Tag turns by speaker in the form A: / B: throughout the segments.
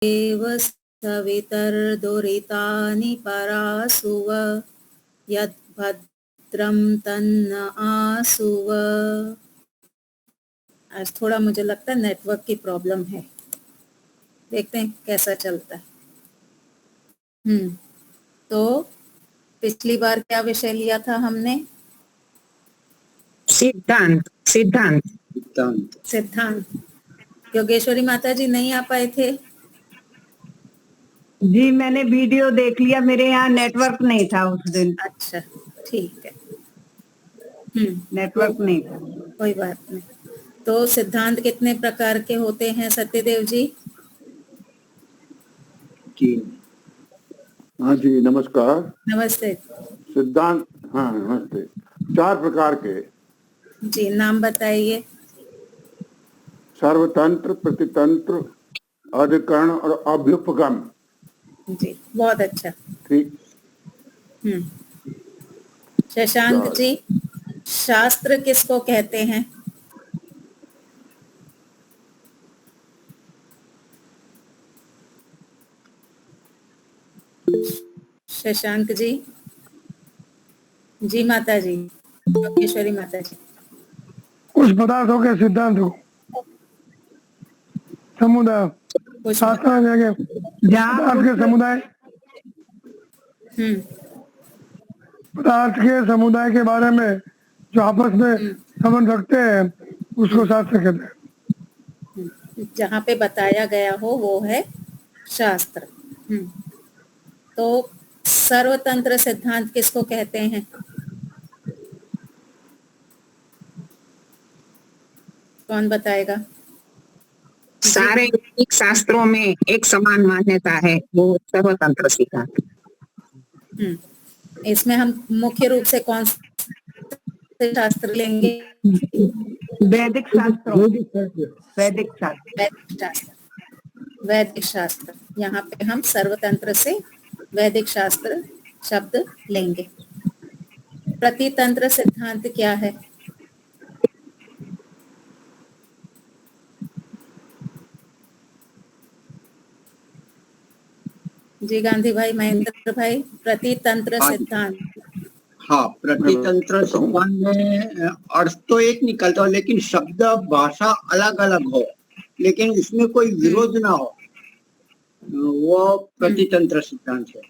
A: एव सवितर्दुरितानि परासुव यद्भद्रं तन्न आसुव। आज थोड़ा मुझे लगता है नेटवर्क की प्रॉब्लम है, देखते हैं कैसा चलता है। तो पिछली बार क्या विषय लिया था हमने?
B: सिद्धांत। सिद्धांत
A: सिद्धांत। योगेश्वरी माता जी नहीं आ पाए थे?
C: जी मैंने वीडियो देख लिया, मेरे यहाँ नेटवर्क नहीं था उस दिन।
A: अच्छा ठीक है।
C: नेटवर्क नहीं था।
A: कोई बात नहीं। तो सिद्धांत कितने प्रकार के होते हैं सत्यदेव जी?
D: हाँ जी नमस्कार।
A: नमस्ते
D: सिद्धांत, हाँ नमस्ते। 4 प्रकार के
A: जी, नाम बताइए।
D: सर्वतंत्र, प्रतितंत्र, अधिकरण और अभ्युपगम।
A: जी बहुत अच्छा।
D: ठीक।
A: शशांक जी, शास्त्र किसको कहते हैं? शशांक जी। जी माता जी, योगेश्वरी माता जी।
E: कुछ पदार्थों के सिद्धांत को समुदाय शास्त्र पदार्थ के समुदाय, पदार्थ के समुदाय के बारे में जो आपस में संबंध रखते हैं उसको शास्त्र कहते हैं।
A: जहाँ पे बताया गया हो वो है शास्त्र। तो सर्वतंत्र सिद्धांत किसको कहते हैं? कौन बताएगा?
B: सारे वैदिक शास्त्रों में एक समान मान्यता है, वो सर्वतंत्र सिद्धांत।
A: इसमें हम मुख्य रूप से कौन से शास्त्र लेंगे?
C: वैदिक शास्त्र। वैदिक
A: शास्त्र। वैदिक शास्त्र। यहाँ पे हम सर्वतंत्र से वैदिक शास्त्र शब्द लेंगे। प्रतितंत्र सिद्धांत क्या है? जी गांधी भाई, महेंद्र भाई, प्रतितंत्र सिद्धांत।
F: हाँ, प्रतितंत्र सिद्धांत में अर्थ तो एक निकलता हो लेकिन शब्द भाषा अलग अलग हो, लेकिन उसमें कोई विरोध ना हो, वो प्रतितंत्र सिद्धांत है।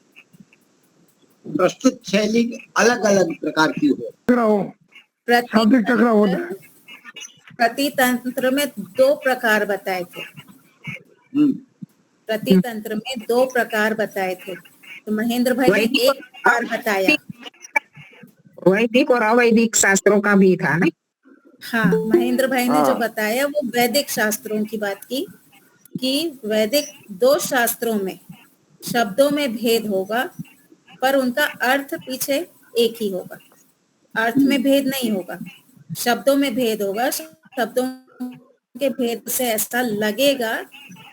F: प्रस्तुत शैली अलग अलग प्रकार की हो।
A: प्रतितंत्र में 2 प्रकार बताए थे। प्रतितंत्र में 2 प्रकार बताए थे। तो महेंद्र भाई ने एक प्रकार बताया।
B: वैदिक और अवैदिक शास्त्रों का भी था ना?
A: हाँ, महेंद्र भाई ने जो बताया वो वैदिक शास्त्रों की बात की कि वैदिक 2 शास्त्रों में शब्दों में भेद होगा पर उनका अर्थ पीछे एक ही होगा। अर्थ में भेद नहीं होगा, शब्दों में भेद होगा। शब्दों के भेद से ऐसा लगेगा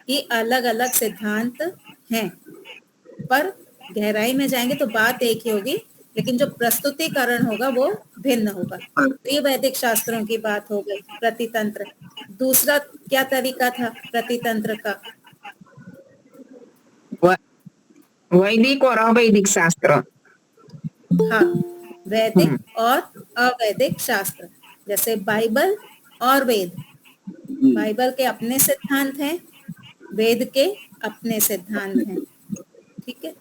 A: कि अलग अलग सिद्धांत हैं, पर गहराई में जाएंगे तो बात एक ही होगी, लेकिन जो प्रस्तुतिकरण होगा वो भिन्न होगा। तो ये वैदिक शास्त्रों की बात हो गई प्रतितंत्र। दूसरा क्या तरीका था प्रतितंत्र का?
B: वैदिक और अवैदिक शास्त्र।
A: हाँ, वैदिक और अवैदिक शास्त्र, जैसे बाइबल और वेद। बाइबल के अपने सिद्धांत हैं, वेद के अपने सिद्धांत हैं। ठीक है,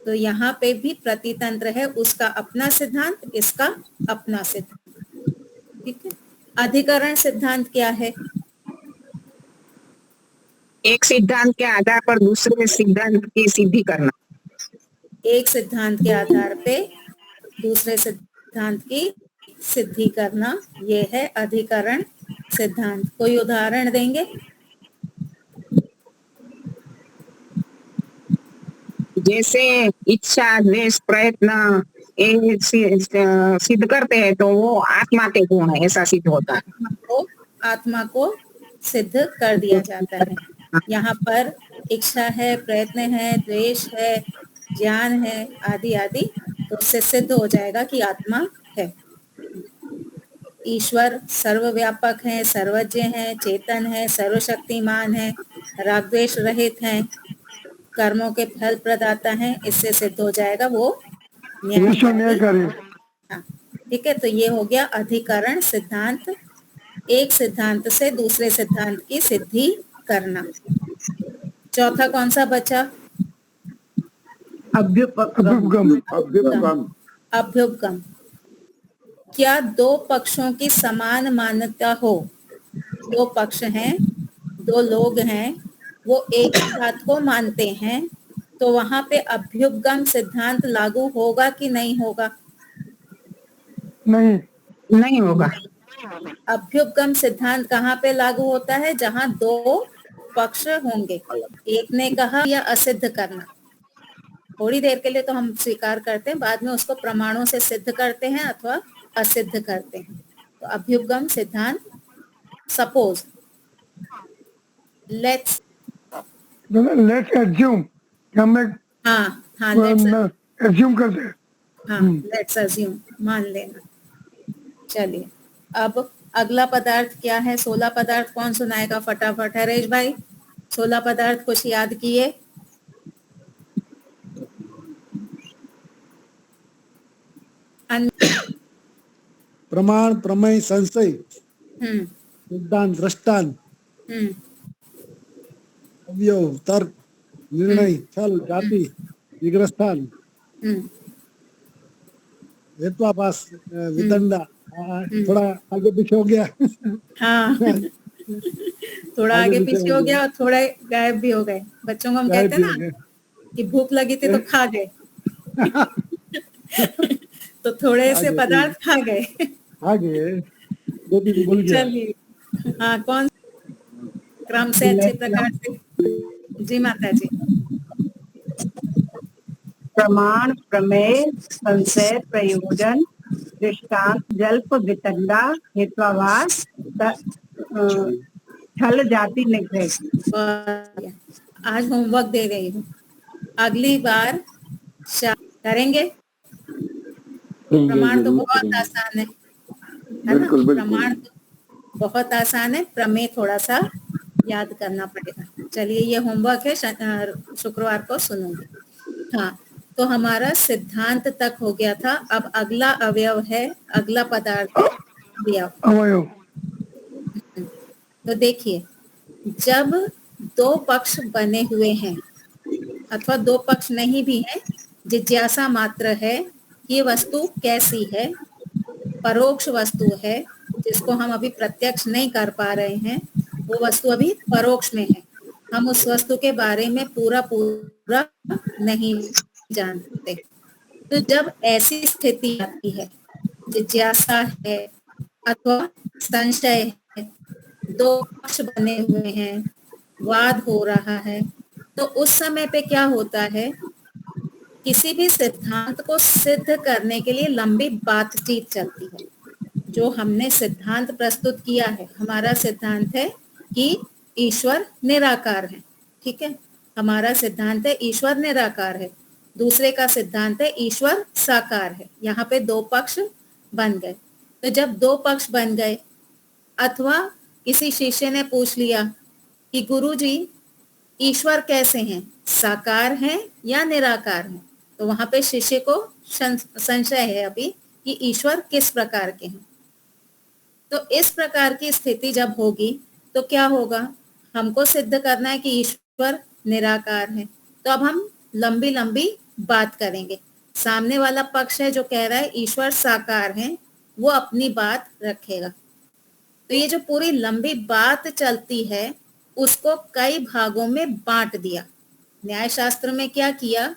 A: तो यहाँ पे भी प्रतितंत्र है, उसका अपना सिद्धांत, इसका अपना सिद्धांत। ठीक है। अधिकरण सिद्धांत क्या है?
B: एक सिद्धांत के आधार पर दूसरे सिद्धांत की सिद्धि करना।
A: एक सिद्धांत के आधार पे दूसरे सिद्धांत की सिद्धि करना, ये है अधिकरण सिद्धांत। कोई उदाहरण देंगे?
B: जैसे इच्छा, द्वेष, प्रयत्न ये सिद्ध करते हैं तो वो आत्मा के गुण है, ऐसा सिद्ध होता है।
A: आत्मा को सिद्ध कर दिया जाता है। यहाँ पर इच्छा है, प्रयत्न है, द्वेष है, ज्ञान है, आदि आदि, तो उससे सिद्ध हो जाएगा कि आत्मा है। ईश्वर सर्वव्यापक है, सर्वज्ञ है, चेतन है, सर्वशक्तिमान है, राग द्वेष रहित हैं, कर्मों के फल प्रदाता हैं, इससे सिद्ध हो जाएगा वो
E: ईश्वर न्यायकारी।
A: हाँ, ठीक है। तो ये हो गया अधिकरण सिद्धांत, एक सिद्धांत से दूसरे सिद्धांत की सिद्धि करना। चौथा कौन सा बचा?
C: अभ्युपगम।
D: अभ्युपगम।
A: अभ्युपगम। क्या दो पक्षों की समान मान्यता हो, दो पक्ष हैं, दो लोग हैं, वो एक ही बात को मानते हैं, तो वहां पे अभ्युपगम सिद्धांत लागू होगा कि नहीं होगा?
E: नहीं,
B: नहीं होगा।
A: अभ्युपगम सिद्धांत कहाँ पे लागू होता है? जहां दो पक्ष होंगे, एक ने कहा या असिद्ध करना, थोड़ी देर के लिए तो हम स्वीकार करते हैं, बाद में उसको प्रमाणों से सिद्ध करते हैं अथवा असिद्ध करते हैं। तो अभ्युपगम सिद्धांत, सपोज लेट्स
E: लेट्स एज्यूम कि हम एक
A: हाँ लेट्स
E: एज्यूम करते हैं।
A: हाँ लेट्स अज्यूम, मान लेना। चलिए, अब अगला पदार्थ क्या है? 16 पदार्थ कौन सुनाएगा फटाफट? हरेश भाई, 16 पदार्थ कुछ याद किए?
G: प्रमाण, प्रमेय, संशय,
A: हम्म
G: सिद्धांत, दृष्टांत,
A: हम्म
G: अवयव, तर्क, निर्णय, छल, जाति, विग्रहस्थान,
A: हम्म
G: हेत्वाभास, विदंडा। थोड़ा आगे पीछे हो गया।
A: हाँ थोड़ा आगे पीछे हो गया और थोड़ा गायब भी हो गए। बच्चों को हम कहते हैं ना कि भूख लगी थी तो खा गए तो थोड़े से पदार्थ खा गए।
G: आगे दो तीन भूल गया।
A: चलिए, हाँ, कौन क्रम से अच्छे प्रकार से? जी माता जी।
C: प्रमाण, प्रमेय, संशय, प्रयोजन, दृष्टांत, जल्प, वितंडा, हेत्वाभास, छल, जाति, निग्रह।
A: आज होमवर्क दे रही हूँ, अगली बार करेंगे। प्रमाण तो बहुत आसान है ना?
D: बिल्कुल बिल्कुल।
A: प्रमाण तो बहुत आसान है, प्रमेय थोड़ा सा याद करना पड़ेगा। चलिए, ये होमवर्क है, शुक्रवार को सुनूंगी। हाँ, तो हमारा सिद्धांत तक हो गया था। अब अगला अवयव है, अगला पदार्थ है अवयव।
E: अवयव।
A: तो देखिए, जब दो पक्ष बने हुए हैं अथवा दो पक्ष नहीं भी है, जिज्ञासा मात्र है ये वस्तु कैसी है, परोक्ष वस्तु है जिसको हम अभी प्रत्यक्ष नहीं कर पा रहे हैं, वो वस्तु अभी परोक्ष में है, हम उस वस्तु के बारे में पूरा नहीं जानते। तो जब ऐसी स्थिति आती है, जिज्ञासा है अथवा संशय है, दो पक्ष बने हुए हैं, वाद हो रहा है, तो उस समय पे क्या होता है? किसी भी सिद्धांत को सिद्ध करने के लिए लंबी बातचीत चलती है। जो हमने सिद्धांत प्रस्तुत किया है, हमारा सिद्धांत है कि ईश्वर निराकार है, ठीक है? हमारा सिद्धांत है ईश्वर निराकार है। दूसरे का सिद्धांत है ईश्वर साकार है। यहाँ पे दो पक्ष बन गए। तो जब दो पक्ष बन गए, अथवा किसी शिष्य ने पूछ लिया कि गुरुजी ईश्वर कैसे हैं, साकार हैं या निराकार हैं, तो वहां पे शिष्य को संशय है अभी कि ईश्वर किस प्रकार के हैं। तो इस प्रकार की स्थिति जब होगी तो क्या होगा? हमको सिद्ध करना है कि ईश्वर निराकार है, तो अब हम लंबी लंबी बात करेंगे। सामने वाला पक्ष है जो कह रहा है ईश्वर साकार है, वो अपनी बात रखेगा। तो ये जो पूरी लंबी बात चलती है, उसको कई भागों में बांट दिया। न्याय शास्त्र में क्या किया?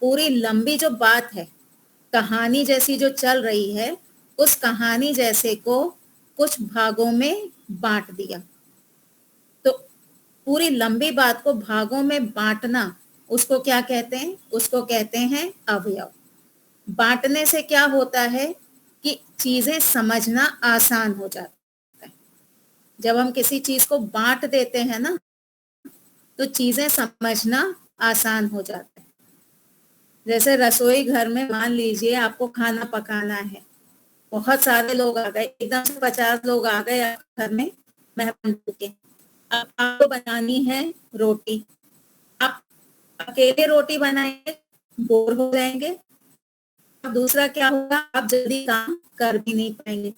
A: पूरी लंबी जो बात है, कहानी जैसी जो चल रही है, उस कहानी जैसे को कुछ भागों में बांट दिया। तो पूरी लंबी बात को भागों में बांटना, उसको क्या कहते हैं? उसको कहते हैं अवयव। बांटने से क्या होता है कि चीजें समझना आसान हो जाता है। जब हम किसी चीज को बांट देते हैं ना, तो चीजें समझना आसान हो जाता है। जैसे रसोई घर में मान लीजिए आपको खाना पकाना है, बहुत सारे लोग आ गए, एकदम से 50 लोग आ गए घर में मेहमान के, अब आपको बनानी है रोटी, आप अकेले रोटी बनाएंगे बोर हो जाएंगे, अब दूसरा क्या होगा, आप जल्दी काम कर भी नहीं पाएंगे।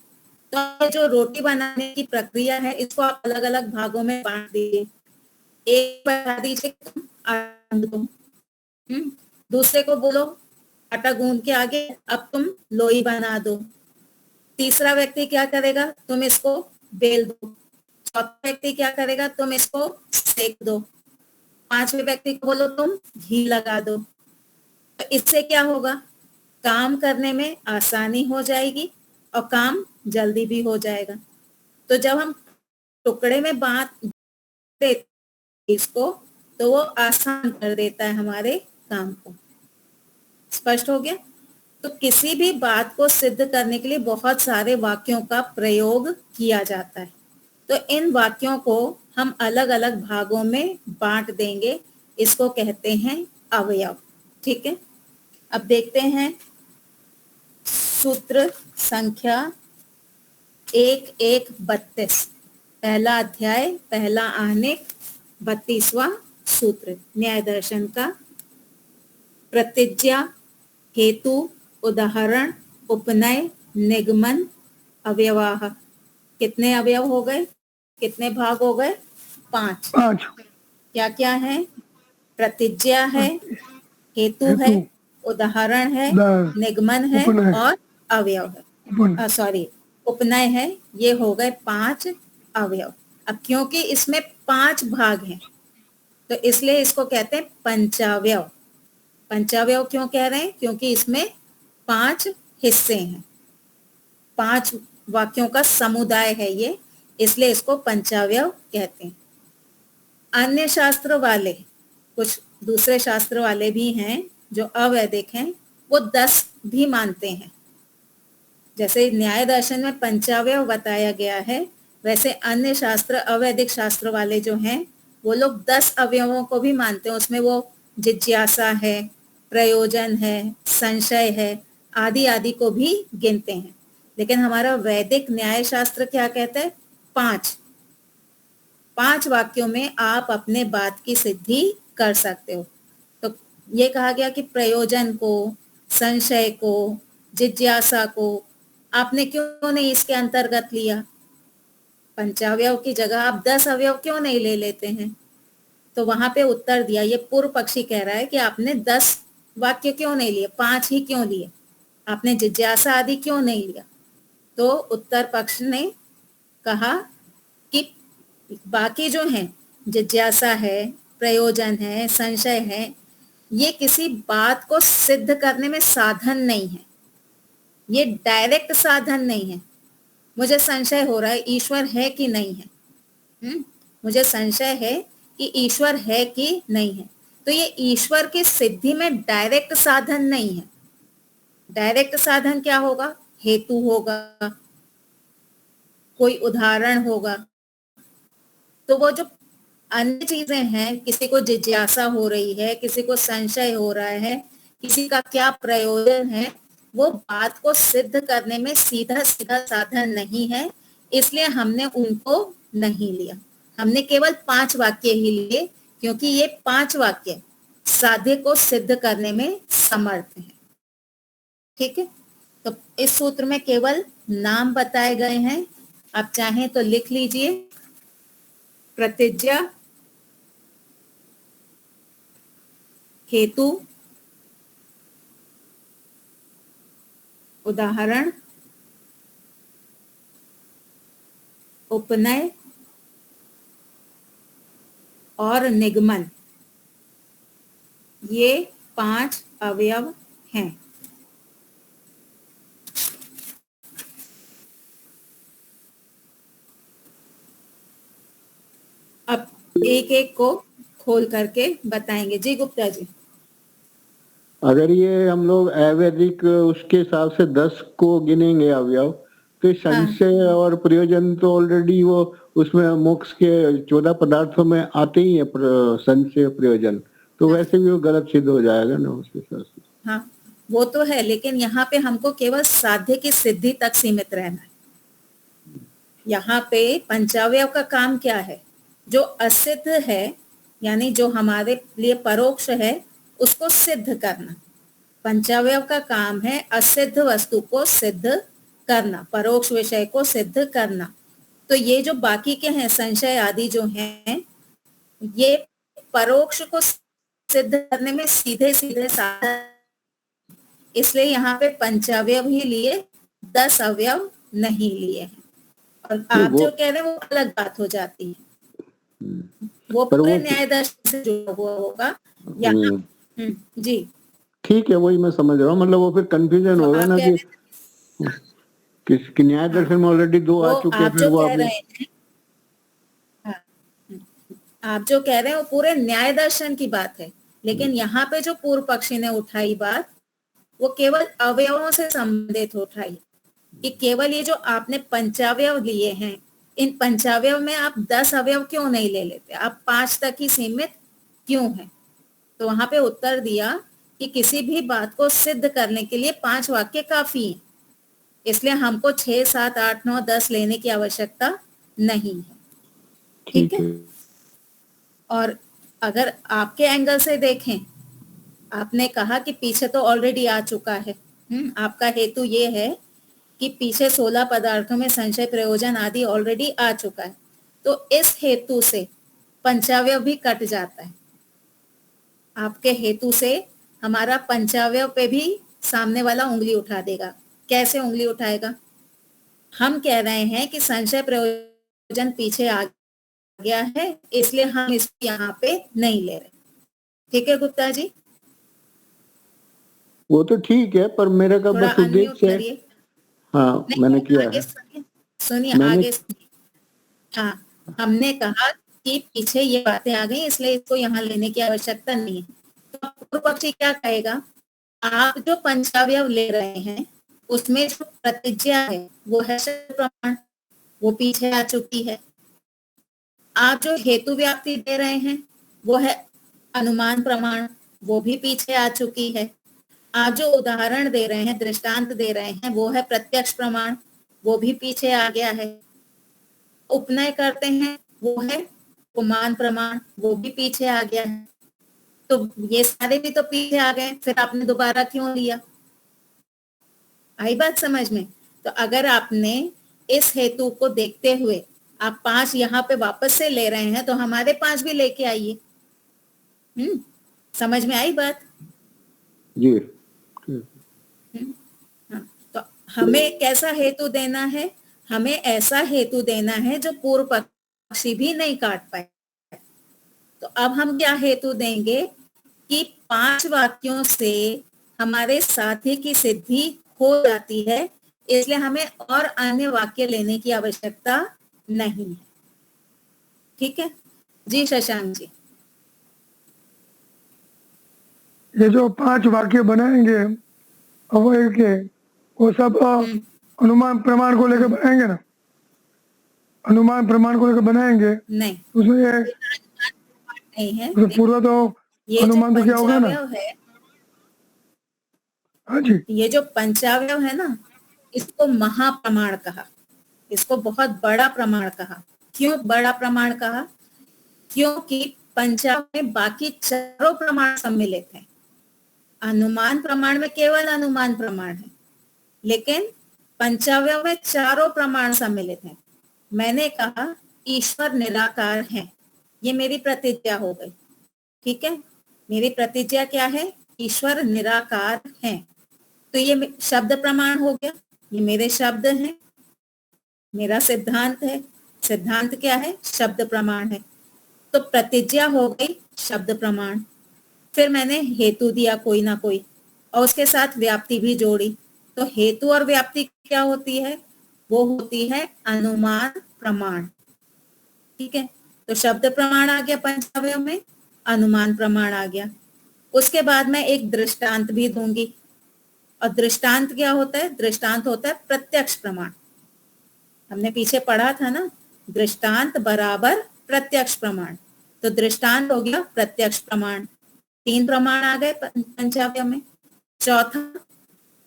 A: तो ये जो रोटी बनाने की प्रक्रिया है इसको आप अलग अलग भागों में बांट दीजिए। एक बता दीजिए तुम आटा गूंद दो, दूसरे को बोलो आटा गूंद के आगे अब तुम लोई बना दो, तीसरा व्यक्ति क्या करेगा, तुम इसको बेल दो, चौथा व्यक्ति क्या करेगा, तुम इसको सेक दो, पांचवें व्यक्ति को बोलो तुम घी लगा दो। तो इससे क्या होगा, काम करने में आसानी हो जाएगी और काम जल्दी भी हो जाएगा। तो जब हम टुकड़े में बांट देते इसको तो वो आसान कर देता है हमारे काम को। स्पष्ट हो गया? तो किसी भी बात को सिद्ध करने के लिए बहुत सारे वाक्यों का प्रयोग किया जाता है। तो इन वाक्यों को हम अलग अलग भागों में बांट देंगे, इसको कहते हैं अवयव। ठीक है, अब देखते हैं सूत्र संख्या 1132, पहला अध्याय पहला आहनिक 32वां सूत्र न्याय दर्शन का। प्रतिज्ञा, हेतु, उदाहरण, उपनय, निगमन, अवयवाह। कितने अवयव हो गए, कितने भाग हो गए? 5। क्या क्या है? प्रतिज्ञा है, हेतु है, उदाहरण है, निगमन है और अवयव है, सॉरी उपनय है। ये हो गए 5 अवयव। अब क्योंकि इसमें 5 भाग हैं तो इसलिए इसको कहते हैं पंचावयव। पंचावयव क्यों कह रहे हैं? क्योंकि इसमें 5 हिस्से हैं, 5 वाक्यों का समुदाय है ये, इसलिए इसको पंचावयव कहते हैं। अन्य शास्त्र वाले, कुछ दूसरे शास्त्र वाले भी हैं जो अवैदिक हैं, वो 10 भी मानते हैं। जैसे न्याय दर्शन में पंचावयव बताया गया है, वैसे अन्य शास्त्र अवैदिक शास्त्र वाले जो हैं वो लोग 10 अवयवों को भी मानते हैं। उसमें वो जिज्ञासा है, प्रयोजन है, संशय है, आदि आदि को भी गिनते हैं। लेकिन हमारा वैदिक न्याय शास्त्र क्या कहता है? 5 वाक्यों में आप अपने बात की सिद्धि कर सकते हो। तो ये कहा गया कि प्रयोजन को, संशय को, जिज्ञासा को आपने क्यों नहीं इसके अंतर्गत लिया? पंचावयव की जगह आप 10 अवयव क्यों नहीं ले लेते हैं? तो वहां पे उत्तर दिया, ये पूर्व पक्षी कह रहा है कि आपने 10 वाक्य क्यों नहीं लिए, 5 ही क्यों लिए, आपने जिज्ञासा आदि क्यों नहीं लिया? तो उत्तर पक्ष ने कहा कि बाकी जो हैं, जिज्ञासा है, प्रयोजन है, संशय है, ये किसी बात को सिद्ध करने में साधन नहीं है, ये डायरेक्ट साधन नहीं है। मुझे संशय हो रहा है ईश्वर है कि नहीं है, मुझे संशय है कि ईश्वर है कि नहीं है, तो ये ईश्वर की सिद्धि में डायरेक्ट साधन नहीं है। डायरेक्ट साधन क्या होगा? हेतु होगा, कोई उदाहरण होगा। तो वो जो अन्य चीजें हैं, किसी को जिज्ञासा हो रही है, किसी को संशय हो रहा है, किसी का क्या प्रयोजन है, वो बात को सिद्ध करने में सीधा सीधा साधन नहीं है, इसलिए हमने उनको नहीं लिया। हमने केवल 5 वाक्य ही लिए, क्योंकि ये 5 वाक्य साध्य को सिद्ध करने में समर्थ हैं। ठीक है, तो इस सूत्र में केवल नाम बताए गए हैं, आप चाहें तो लिख लीजिए। प्रतिज्ञा, हेतु, उदाहरण, उपनय और निगमन, ये 5 अवयव हैं। अब एक एक को खोल करके बताएंगे। जी गुप्ता जी।
D: अगर ये हम लोग अवैदिक उसके हिसाब से 10 को गिनेंगे अवयव, तो संशय और प्रयोजन तो ऑलरेडी वो उसमें मोक्ष के 14 पदार्थों में आते ही है, संशय प्रयोजन, तो वैसे भी वो गलत सिद्ध हो जाएगा ना उसके हिसाब से।
A: हाँ वो तो है, लेकिन यहाँ पे हमको केवल साध्य की सिद्धि तक सीमित रहना है। यहाँ पे पंचावयव का काम क्या है? जो असिद्ध है यानी जो हमारे लिए परोक्ष है उसको सिद्ध करना। पंचावयव का काम है असिद्ध वस्तु को सिद्ध करना, परोक्ष विषय को सिद्ध करना। तो ये जो बाकी के हैं संशय आदि जो हैं, ये परोक्ष को सिद्ध करने में सीधे सीधे साधन, इसलिए यहाँ पे पंचावयव ही लिए, 10 अवयव नहीं लिए हैं। और आप जो कह रहे हैं वो अलग बात हो जाती है, वो पूरे न्याय दर्शन से जुड़ा हुआ होगा यहाँ। जी
D: ठीक है, वही मैं समझ रहा हूँ। मतलब वो फिर कंफ्यूजन होगा ना कि न्याय दर्शन में ऑलरेडी 2 आ चुके हैं, फिर वो
A: आप जो कह रहे हैं वो पूरे न्याय दर्शन की बात है, लेकिन यहाँ पे जो पूर्व पक्षी ने उठाई बात वो केवल अवयवों से संबंधित उठाई कि केवल ये जो आपने पंचावयव लिए हैं, इन पंचावयव में आप 10 अवयव क्यों नहीं ले लेते, आप 5 तक ही सीमित क्यों है। तो वहां पे उत्तर दिया कि किसी भी बात को सिद्ध करने के लिए 5 वाक्य काफी है, इसलिए हमको 6, 7, 8, 9, 10 लेने की आवश्यकता नहीं है। ठीक है। और अगर आपके एंगल से देखें, आपने कहा कि पीछे तो ऑलरेडी आ चुका है। आपका हेतु ये है कि पीछे 16 पदार्थों में संशय प्रयोजन आदि ऑलरेडी आ चुका है, तो इस हेतु से पंचावयव भी कट जाता है। आपके हेतु से हमारा पंचावयव पे भी सामने वाला उंगली उठा देगा। कैसे उंगली उठाएगा? हम कह रहे हैं कि संशय प्रयोजन पीछे आ गया है, इसलिए हम इसको यहाँ पे नहीं ले रहे। ठीक है गुप्ता जी?
D: वो तो ठीक है, पर मेरे का बस उद्देश्य है। हाँ, मैंने किया है।
A: सुनिए आगे। हाँ, हमने कहा कि पीछे ये बातें आ गई, इसलिए इसको यहाँ लेने की आवश्यकता नहीं है। तो पूर्व पक्षी क्या कहेगा? आप जो पंचावयव ले रहे हैं उसमें जो प्रतिज्ञा है वो है शब्द प्रमाण, वो पीछे आ चुकी है। आप जो हेतु व्याप्ति दे रहे हैं वो है अनुमान प्रमाण, वो भी पीछे आ चुकी है। आप जो उदाहरण दे रहे हैं, दृष्टांत दे रहे हैं, वो है प्रत्यक्ष प्रमाण, वो भी पीछे आ गया है। उपनय करते हैं वो है उपमान प्रमाण, वो भी पीछे आ गया है। तो ये सारे भी तो पीछे आ गए, फिर आपने दोबारा क्यों लिया? आई बात समझ में? तो अगर आपने इस हेतु को देखते हुए आप 5 यहाँ पे वापस से ले रहे हैं, तो हमारे 5 भी लेके आइए। समझ में आई बात?
D: जी।
A: हाँ, तो हमें कैसा हेतु देना है? हमें ऐसा हेतु देना है जो पूर्व पक्षी भी नहीं काट पाए। तो अब हम क्या हेतु देंगे कि 5 वाक्यों से हमारे साथी की सिद्धि हो जाती है, इसलिए हमें और अन्य वाक्य लेने की आवश्यकता नहीं है। ठीक है जी शशांक जी?
E: ये जो 5 वाक्य बनाएंगे अवयव के, वो सब अनुमान प्रमाण को लेकर बनाएंगे ना? अनुमान प्रमाण को लेकर बनाएंगे?
A: नहीं,
E: उसमें ये
A: नहीं है।
E: पूरा तो अनुमान तो क्या होगा ना? हाँ जी।
A: ये जो पंचावयव है ना, इसको महाप्रमाण कहा, इसको बहुत बड़ा प्रमाण कहा। क्यों बड़ा प्रमाण कहा? क्योंकि पंचावयव में बाकी चारों प्रमाण सम्मिलित हैं। अनुमान प्रमाण में केवल अनुमान प्रमाण है, लेकिन पंचावयव में चारों प्रमाण सम्मिलित हैं। मैंने कहा ईश्वर निराकार है, ये मेरी प्रतिज्ञा हो गई। ठीक है, मेरी प्रतिज्ञा क्या है? ईश्वर निराकार है। तो ये शब्द प्रमाण हो गया, ये मेरे शब्द हैं, मेरा सिद्धांत है। सिद्धांत क्या है? शब्द प्रमाण है। तो प्रतिज्ञा हो गई शब्द प्रमाण। फिर मैंने हेतु दिया कोई ना कोई, और उसके साथ व्याप्ति भी जोड़ी। तो हेतु और व्याप्ति क्या होती है? वो होती है अनुमान प्रमाण। ठीक है, तो शब्द प्रमाण आ गया पंचावयव में, अनुमान प्रमाण आ गया। उसके बाद मैं एक दृष्टांत भी दूंगी, और दृष्टांत क्या होता है? दृष्टांत होता है प्रत्यक्ष प्रमाण। हमने पीछे पढ़ा था ना, दृष्टांत बराबर प्रत्यक्ष प्रमाण। तो दृष्टांत हो गया प्रत्यक्ष प्रमाण। 3 प्रमाण आ गए पंचावयव में। चौथा,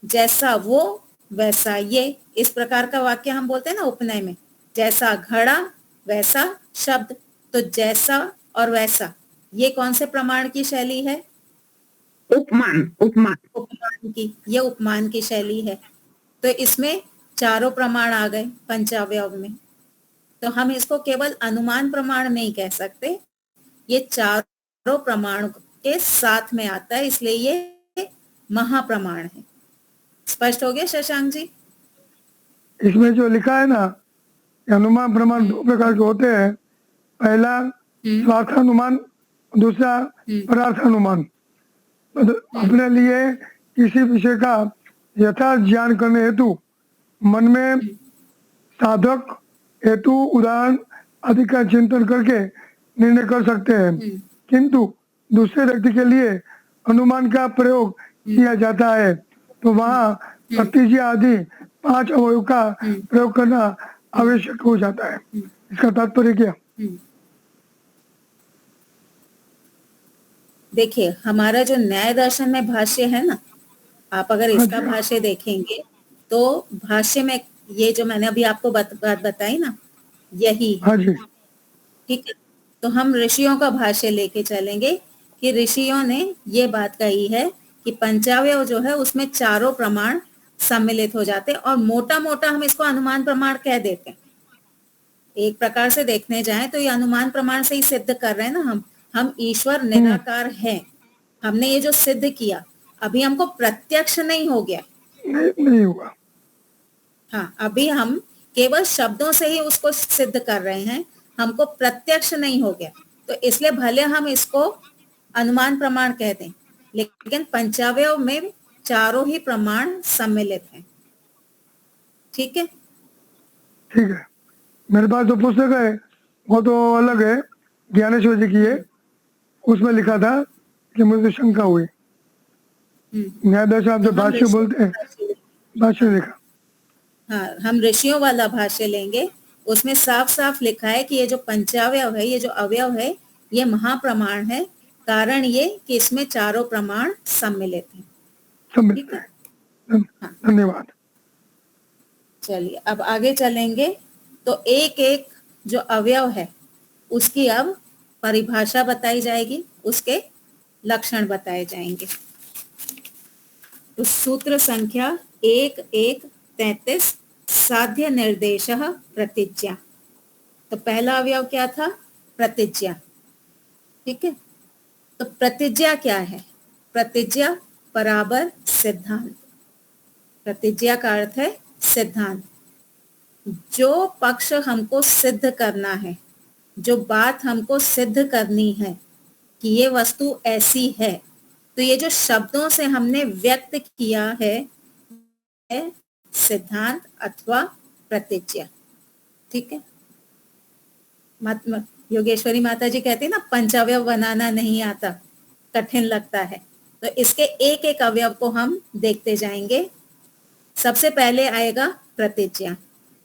A: जैसा वो वैसा ये, इस प्रकार का वाक्य हम बोलते हैं ना उपनय में, जैसा घड़ा वैसा शब्द। तो जैसा और वैसा, ये कौन से प्रमाण की शैली है?
B: उपमान, उपमान।
A: उपमान की, ये उपमान की शैली है। तो इसमें चारों प्रमाण आ गए पंचावयव में, तो हम इसको केवल अनुमान प्रमाण नहीं कह सकते, ये चारों प्रमाण के साथ में आता है, इसलिए ये महाप्रमाण है। स्पष्ट हो गया शशांक जी?
E: इसमें जो लिखा है ना, अनुमान प्रमाण दो प्रकार के होते हैं। पहला स्वार्थानुमान, दूसरा परार्थानुमान। अपने लिए किसी विषय का यथार्थ ज्ञान करने हेतु मन में साधक हेतु उदाहरण आदि का चिंतन करके निर्णय कर सकते हैं, किंतु दूसरे व्यक्ति के लिए अनुमान का प्रयोग किया जाता है तो वहाँ प्रतिज्ञा आदि 5 अवयव का प्रयोग करना आवश्यक हो जाता है। इसका तात्पर्य क्या?
A: देखिए, हमारा जो न्याय दर्शन में भाष्य है ना, आप अगर इसका भाष्य देखेंगे तो भाष्य में ये जो मैंने अभी आपको बात बताई ना, यही है।
E: हाँ जी।
A: ठीक है, तो हम ऋषियों का भाष्य लेके चलेंगे कि ऋषियों ने ये बात कही है कि पंचावयव जो है उसमें चारों प्रमाण सम्मिलित हो जाते हैं, और मोटा मोटा हम इसको अनुमान प्रमाण कह देते हैं। एक प्रकार से देखने जाएं तो ये अनुमान प्रमाण से ही सिद्ध कर रहे हैं ना हम ईश्वर निराकार है, हमने ये जो सिद्ध किया, अभी हमको प्रत्यक्ष नहीं हो गया,
E: नहीं हुआ।
A: हाँ, अभी हम केवल शब्दों से ही उसको सिद्ध कर रहे हैं, हमको प्रत्यक्ष नहीं हो गया, तो इसलिए भले हम इसको अनुमान प्रमाण कहते हैं, लेकिन पंचावयव में चारों ही प्रमाण सम्मिलित हैं। ठीक है?
E: ठीक है, मेरे पास जो पुस्तक है वो तो अलग है, ज्ञानेश्वर जी की है, उसमें लिखा था कि मुझे शंका हुई। न्याय दर्शन आप जो भाष्य बोलते हैं, भाष्य लिखा।
A: हाँ, हम ऋषियों वाला भाष्य लेंगे, उसमें साफ साफ लिखा है कि ये जो पंचावयव है, ये जो अवयव है, ये महाप्रमाण है। कारण ये कि इसमें चारों प्रमाण सम्मिलित हैं।
E: सम्मिलित है। धन्यवाद।
A: चलिए अब आगे चलेंगे, तो एक एक जो अवयव है उसकी अब परिभाषा बताई जाएगी, उसके लक्षण बताए जाएंगे। तो सूत्र संख्या 1133 साध्य निर्देशः प्रतिज्ञा। तो पहला अवयव क्या था? प्रतिज्ञा। ठीक है, तो प्रतिज्ञा क्या है? प्रतिज्ञा बराबर सिद्धांत। प्रतिज्ञा का अर्थ है सिद्धांत। जो पक्ष हमको सिद्ध करना है, जो बात हमको सिद्ध करनी है कि ये वस्तु ऐसी है, तो ये जो शब्दों से हमने व्यक्त किया है सिद्धांत अथवा प्रतिज्ञा। ठीक है, योगेश्वरी माता जी कहती है ना, पंचावयव बनाना नहीं आता, कठिन लगता है। तो इसके एक एक अवयव को हम देखते जाएंगे। सबसे पहले आएगा प्रतिज्ञा।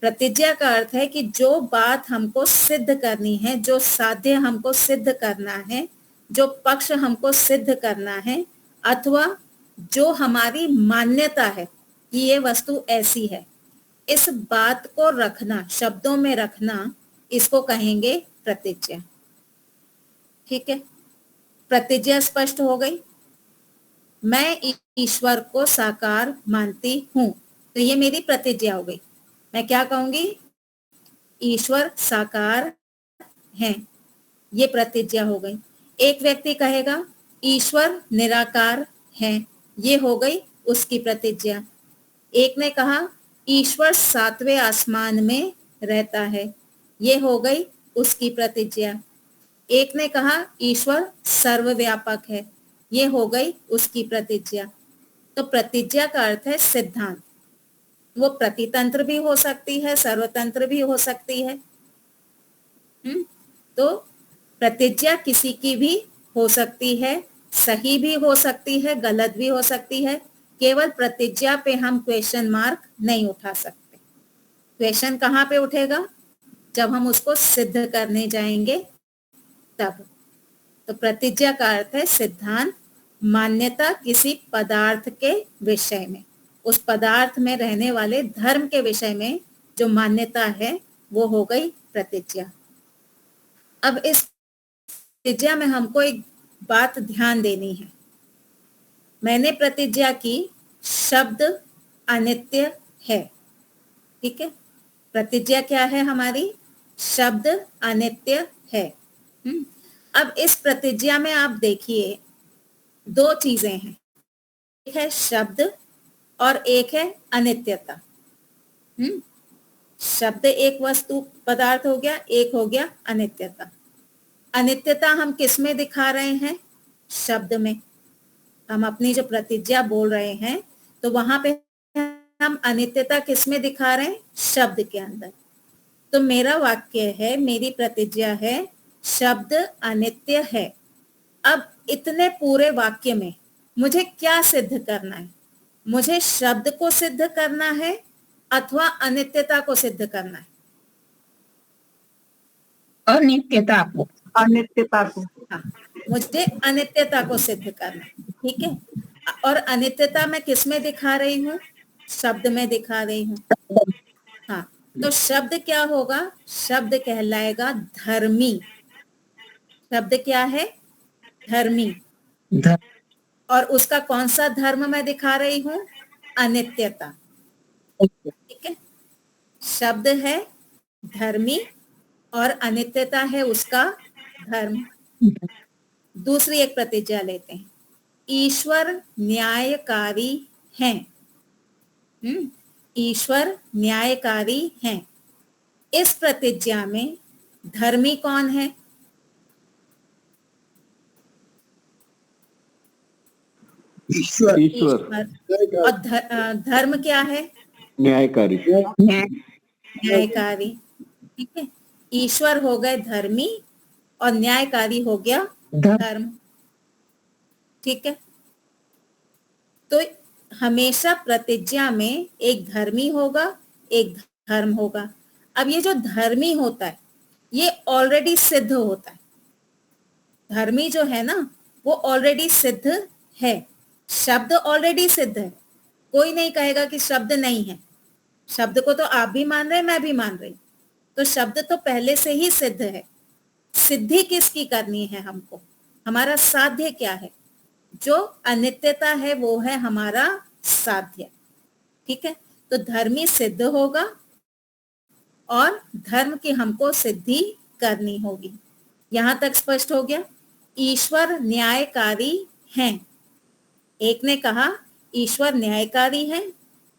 A: प्रतिज्ञा का अर्थ है कि जो बात हमको सिद्ध करनी है, जो साध्य हमको सिद्ध करना है, जो पक्ष हमको सिद्ध करना है, अथवा जो हमारी मान्यता है कि ये वस्तु ऐसी है, इस बात को रखना, शब्दों में रखना, इसको कहेंगे प्रतिज्ञा। ठीक है, प्रतिज्ञा स्पष्ट हो गई। मैं ईश्वर को साकार मानती हूं, तो ये मेरी प्रतिज्ञा हो गई। मैं क्या कहूंगी? ईश्वर साकार है, ये प्रतिज्ञा हो गई। एक व्यक्ति कहेगा ईश्वर निराकार है, ये हो गई उसकी प्रतिज्ञा। एक ने कहा ईश्वर 7वें आसमान में रहता है, ये हो गई उसकी प्रतिज्ञा। एक ने कहा ईश्वर सर्वव्यापक है, ये हो गई उसकी प्रतिज्ञा। तो प्रतिज्ञा का अर्थ है सिद्धांत। वो प्रतितंत्र भी हो सकती है, सर्वतंत्र भी हो सकती है। तो प्रतिज्ञा किसी की भी हो सकती है, सही भी हो सकती है, गलत भी हो सकती है। केवल प्रतिज्ञा पे हम क्वेश्चन मार्क नहीं उठा सकते। क्वेश्चन कहाँ पे उठेगा? जब हम उसको सिद्ध करने जाएंगे तब। तो प्रतिज्ञा का अर्थ है सिद्धांत, मान्यता किसी पदार्थ के विषय में, उस पदार्थ में रहने वाले धर्म के विषय में जो मान्यता है, वो हो गई प्रतिज्ञा। अब इस प्रतिज्ञा में हमको एक बात ध्यान देनी है। मैंने प्रतिज्ञा की शब्द अनित्य है, ठीक है। प्रतिज्ञा क्या है हमारी? शब्द अनित्य है। अब इस प्रतिज्ञा में आप देखिए दो चीजें हैं, एक है शब्द और एक है अनित्यता। शब्द एक वस्तु पदार्थ हो गया, एक हो गया अनित्यता। अनित्यता हम किस में दिखा रहे हैं? शब्द में। हम अपनी जो प्रतिज्ञा बोल रहे हैं तो वहां पे हम अनित्यता किस में दिखा रहे हैं? शब्द के अंदर। तो मेरा वाक्य है, मेरी प्रतिज्ञा है शब्द अनित्य है। अब इतने पूरे वाक्य में मुझे क्या सिद्ध करना है? मुझे शब्द को सिद्ध करना है अथवा अनित्यता को सिद्ध करना है?
B: अनित्यता को।
C: अनित्यता को।
A: हाँ, मुझे अनित्यता को सिद्ध करना है, ठीक है। और अनित्यता मैं किस में दिखा रही हूँ? शब्द में दिखा रही हूँ। हाँ, तो शब्द क्या होगा? शब्द कहलाएगा धर्मी। शब्द क्या है? धर्मी। और उसका कौन सा धर्म मैं दिखा रही हूँ? अनित्यता, ठीक है। शब्द है धर्मी और अनित्यता है उसका धर्म। दूसरी एक प्रतिज्ञा लेते हैं, ईश्वर न्यायकारी हैं। ईश्वर न्यायकारी हैं। इस प्रतिज्ञा में धर्मी कौन है?
F: ईश्वर।
A: ईश्वर। और धर्म क्या है?
D: न्यायकारी।
A: न्यायकारी, ठीक है। ईश्वर हो गए धर्मी और न्यायकारी हो गया धर्म, ठीक है। तो हमेशा प्रतिज्ञा में एक धर्मी होगा, एक धर्म होगा। अब ये जो धर्मी होता है ये ऑलरेडी सिद्ध होता है। धर्मी जो है ना वो ऑलरेडी सिद्ध है। शब्द ऑलरेडी सिद्ध है। कोई नहीं कहेगा कि शब्द नहीं है। शब्द को तो आप भी मान रहे हैं, मैं भी मान रही। तो शब्द तो पहले से ही सिद्ध है। सिद्धि किसकी करनी है हमको? हमारा साध्य क्या है? जो अनित्यता है वो है हमारा साध्य, ठीक है। तो धर्मी सिद्ध होगा और धर्म की हमको सिद्धि करनी होगी। यहां तक स्पष्ट हो गया? ईश्वर न्यायकारी हैं। एक ने कहा ईश्वर न्यायकारी है,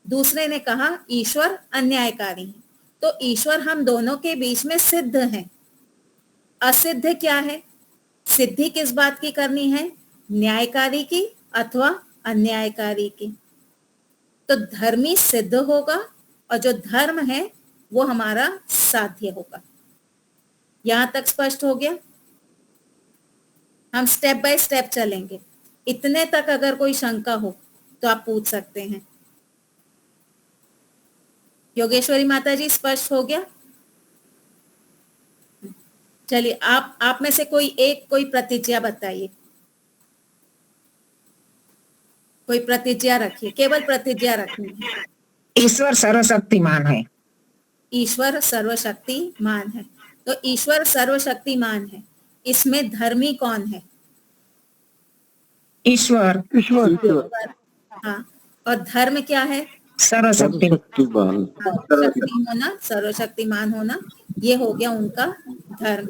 A: दूसरे ने कहा ईश्वर अन्यायकारी है। तो ईश्वर हम दोनों के बीच में सिद्ध है। असिद्ध क्या है? सिद्धि किस बात की करनी है? न्यायकारी की अथवा अन्यायकारी की। तो धर्मी सिद्ध होगा और जो धर्म है वो हमारा साध्य होगा। यहां तक स्पष्ट हो गया? हम स्टेप बाय स्टेप चलेंगे। इतने तक अगर कोई शंका हो तो आप पूछ सकते हैं। योगेश्वरी माता जी स्पष्ट हो गया? चलिए आप में से कोई प्रतिज्ञा बताइए। कोई प्रतिज्ञा रखिए, केवल प्रतिज्ञा रखनी है।
B: ईश्वर सर्वशक्तिमान है।
A: ईश्वर सर्वशक्तिमान है। तो ईश्वर सर्वशक्तिमान है, इसमें धर्मी कौन है?
B: ईश्वर।
A: हाँ, और धर्म क्या है?
D: सर्वशक्तिमान।
A: शक्ति होना, सर्वशक्तिमान होना, ये हो गया उनका धर्म,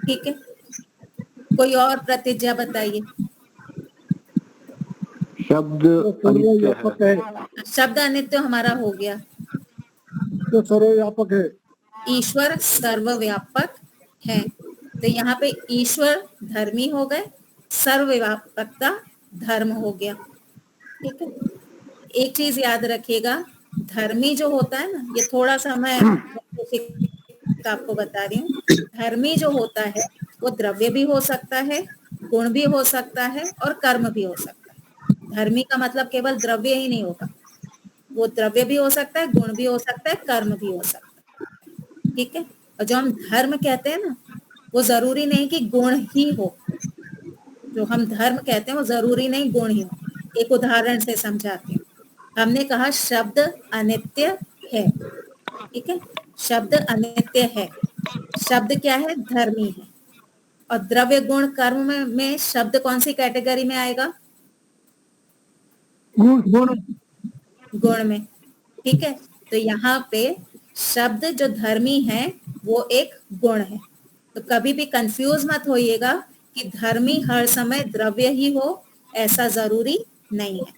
A: ठीक है। कोई और प्रतिज्ञा बताइए।
D: शब्द अनित्य है।
A: शब्द अनित्य हमारा हो गया।
G: तो सर्वव्यापक है।
A: ईश्वर सर्वव्यापक है। तो यहाँ पे ईश्वर धर्मी हो गए, सर्वव्यापकता धर्म हो गया, ठीक है। एक चीज याद रखिएगा, धर्मी जो होता है ना, ये थोड़ा सा मैं आपको बता रही हूँ। धर्मी जो होता है वो द्रव्य भी हो सकता है, गुण भी हो सकता है और कर्म भी हो सकता है। धर्मी का मतलब केवल द्रव्य ही नहीं होगा, वो द्रव्य भी हो सकता है, गुण भी हो सकता है, कर्म भी हो सकता है, ठीक है। और जो हम धर्म कहते हैं ना, वो जरूरी नहीं कि गुण ही हो। जो हम धर्म कहते हैं वो जरूरी नहीं गुण ही हो। एक उदाहरण से समझाती हूँ। हमने कहा शब्द अनित्य है, ठीक है। शब्द अनित्य है। शब्द क्या है? धर्मी है। और द्रव्य गुण कर्म में शब्द कौन सी कैटेगरी में आएगा?
E: गुण
A: गुण में। ठीक है, तो यहाँ पे शब्द जो धर्मी है वो एक गुण है। तो कभी भी कंफ्यूज मत होइएगा कि धर्मी हर समय द्रव्य ही हो, ऐसा जरूरी नहीं है।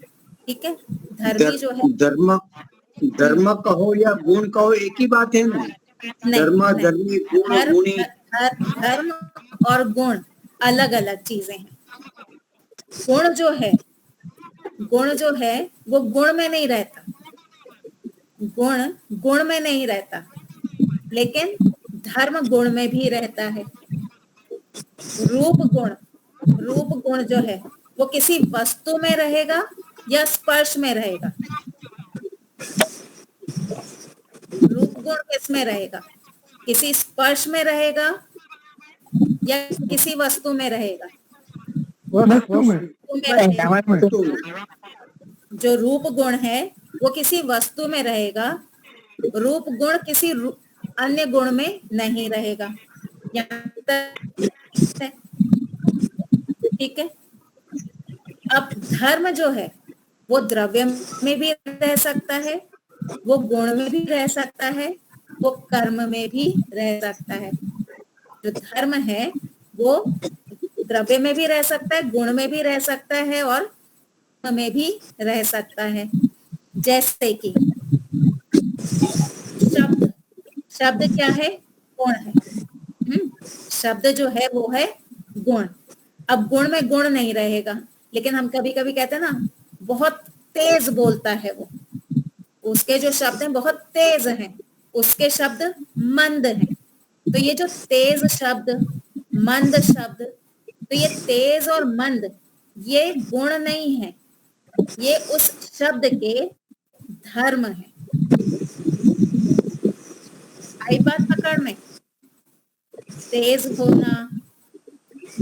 A: ठीक है, धर्मी जो है
F: धर्म कहो या गुण कहो एक ही बात है ना। धर्म धर्मी गुण गुणी।
A: धर्म और गुण अलग अलग चीजें हैं। गुण जो है वो गुण में नहीं रहता, गुण में नहीं रहता, लेकिन धर्म गुण में भी रहता है। रूप गुण जो है वो किसी वस्तु में रहेगा या स्पर्श में रहेगा? रूप गुण किस में रहेगा? किसी स्पर्श में रहेगा या किसी वस्तु में रहेगा?
E: वस्तु में।
A: जो रूप गुण है वो किसी वस्तु में रहेगा, रूप गुण किसी अन्य गुण में नहीं रहेगा। ठीक है, अब धर्म जो है वो द्रव्य में भी रह सकता है, वो गुण में भी रह सकता है, वो कर्म में भी रह सकता है। जो धर्म है वो द्रव्य में भी रह सकता है, गुण में भी रह सकता है और में भी रह सकता है। जैसे कि शब्द क्या है? गुण है। शब्द जो है वो है गुण। अब गुण में गुण नहीं रहेगा, लेकिन हम कभी कभी कहते हैं ना बहुत तेज बोलता है वो, उसके जो शब्द हैं बहुत तेज हैं, उसके शब्द मंद हैं। तो ये जो तेज शब्द, मंद शब्द, तो ये तेज और मंद ये गुण नहीं है, ये उस शब्द के धर्म है। आई बात पकड़ में? तेज होना,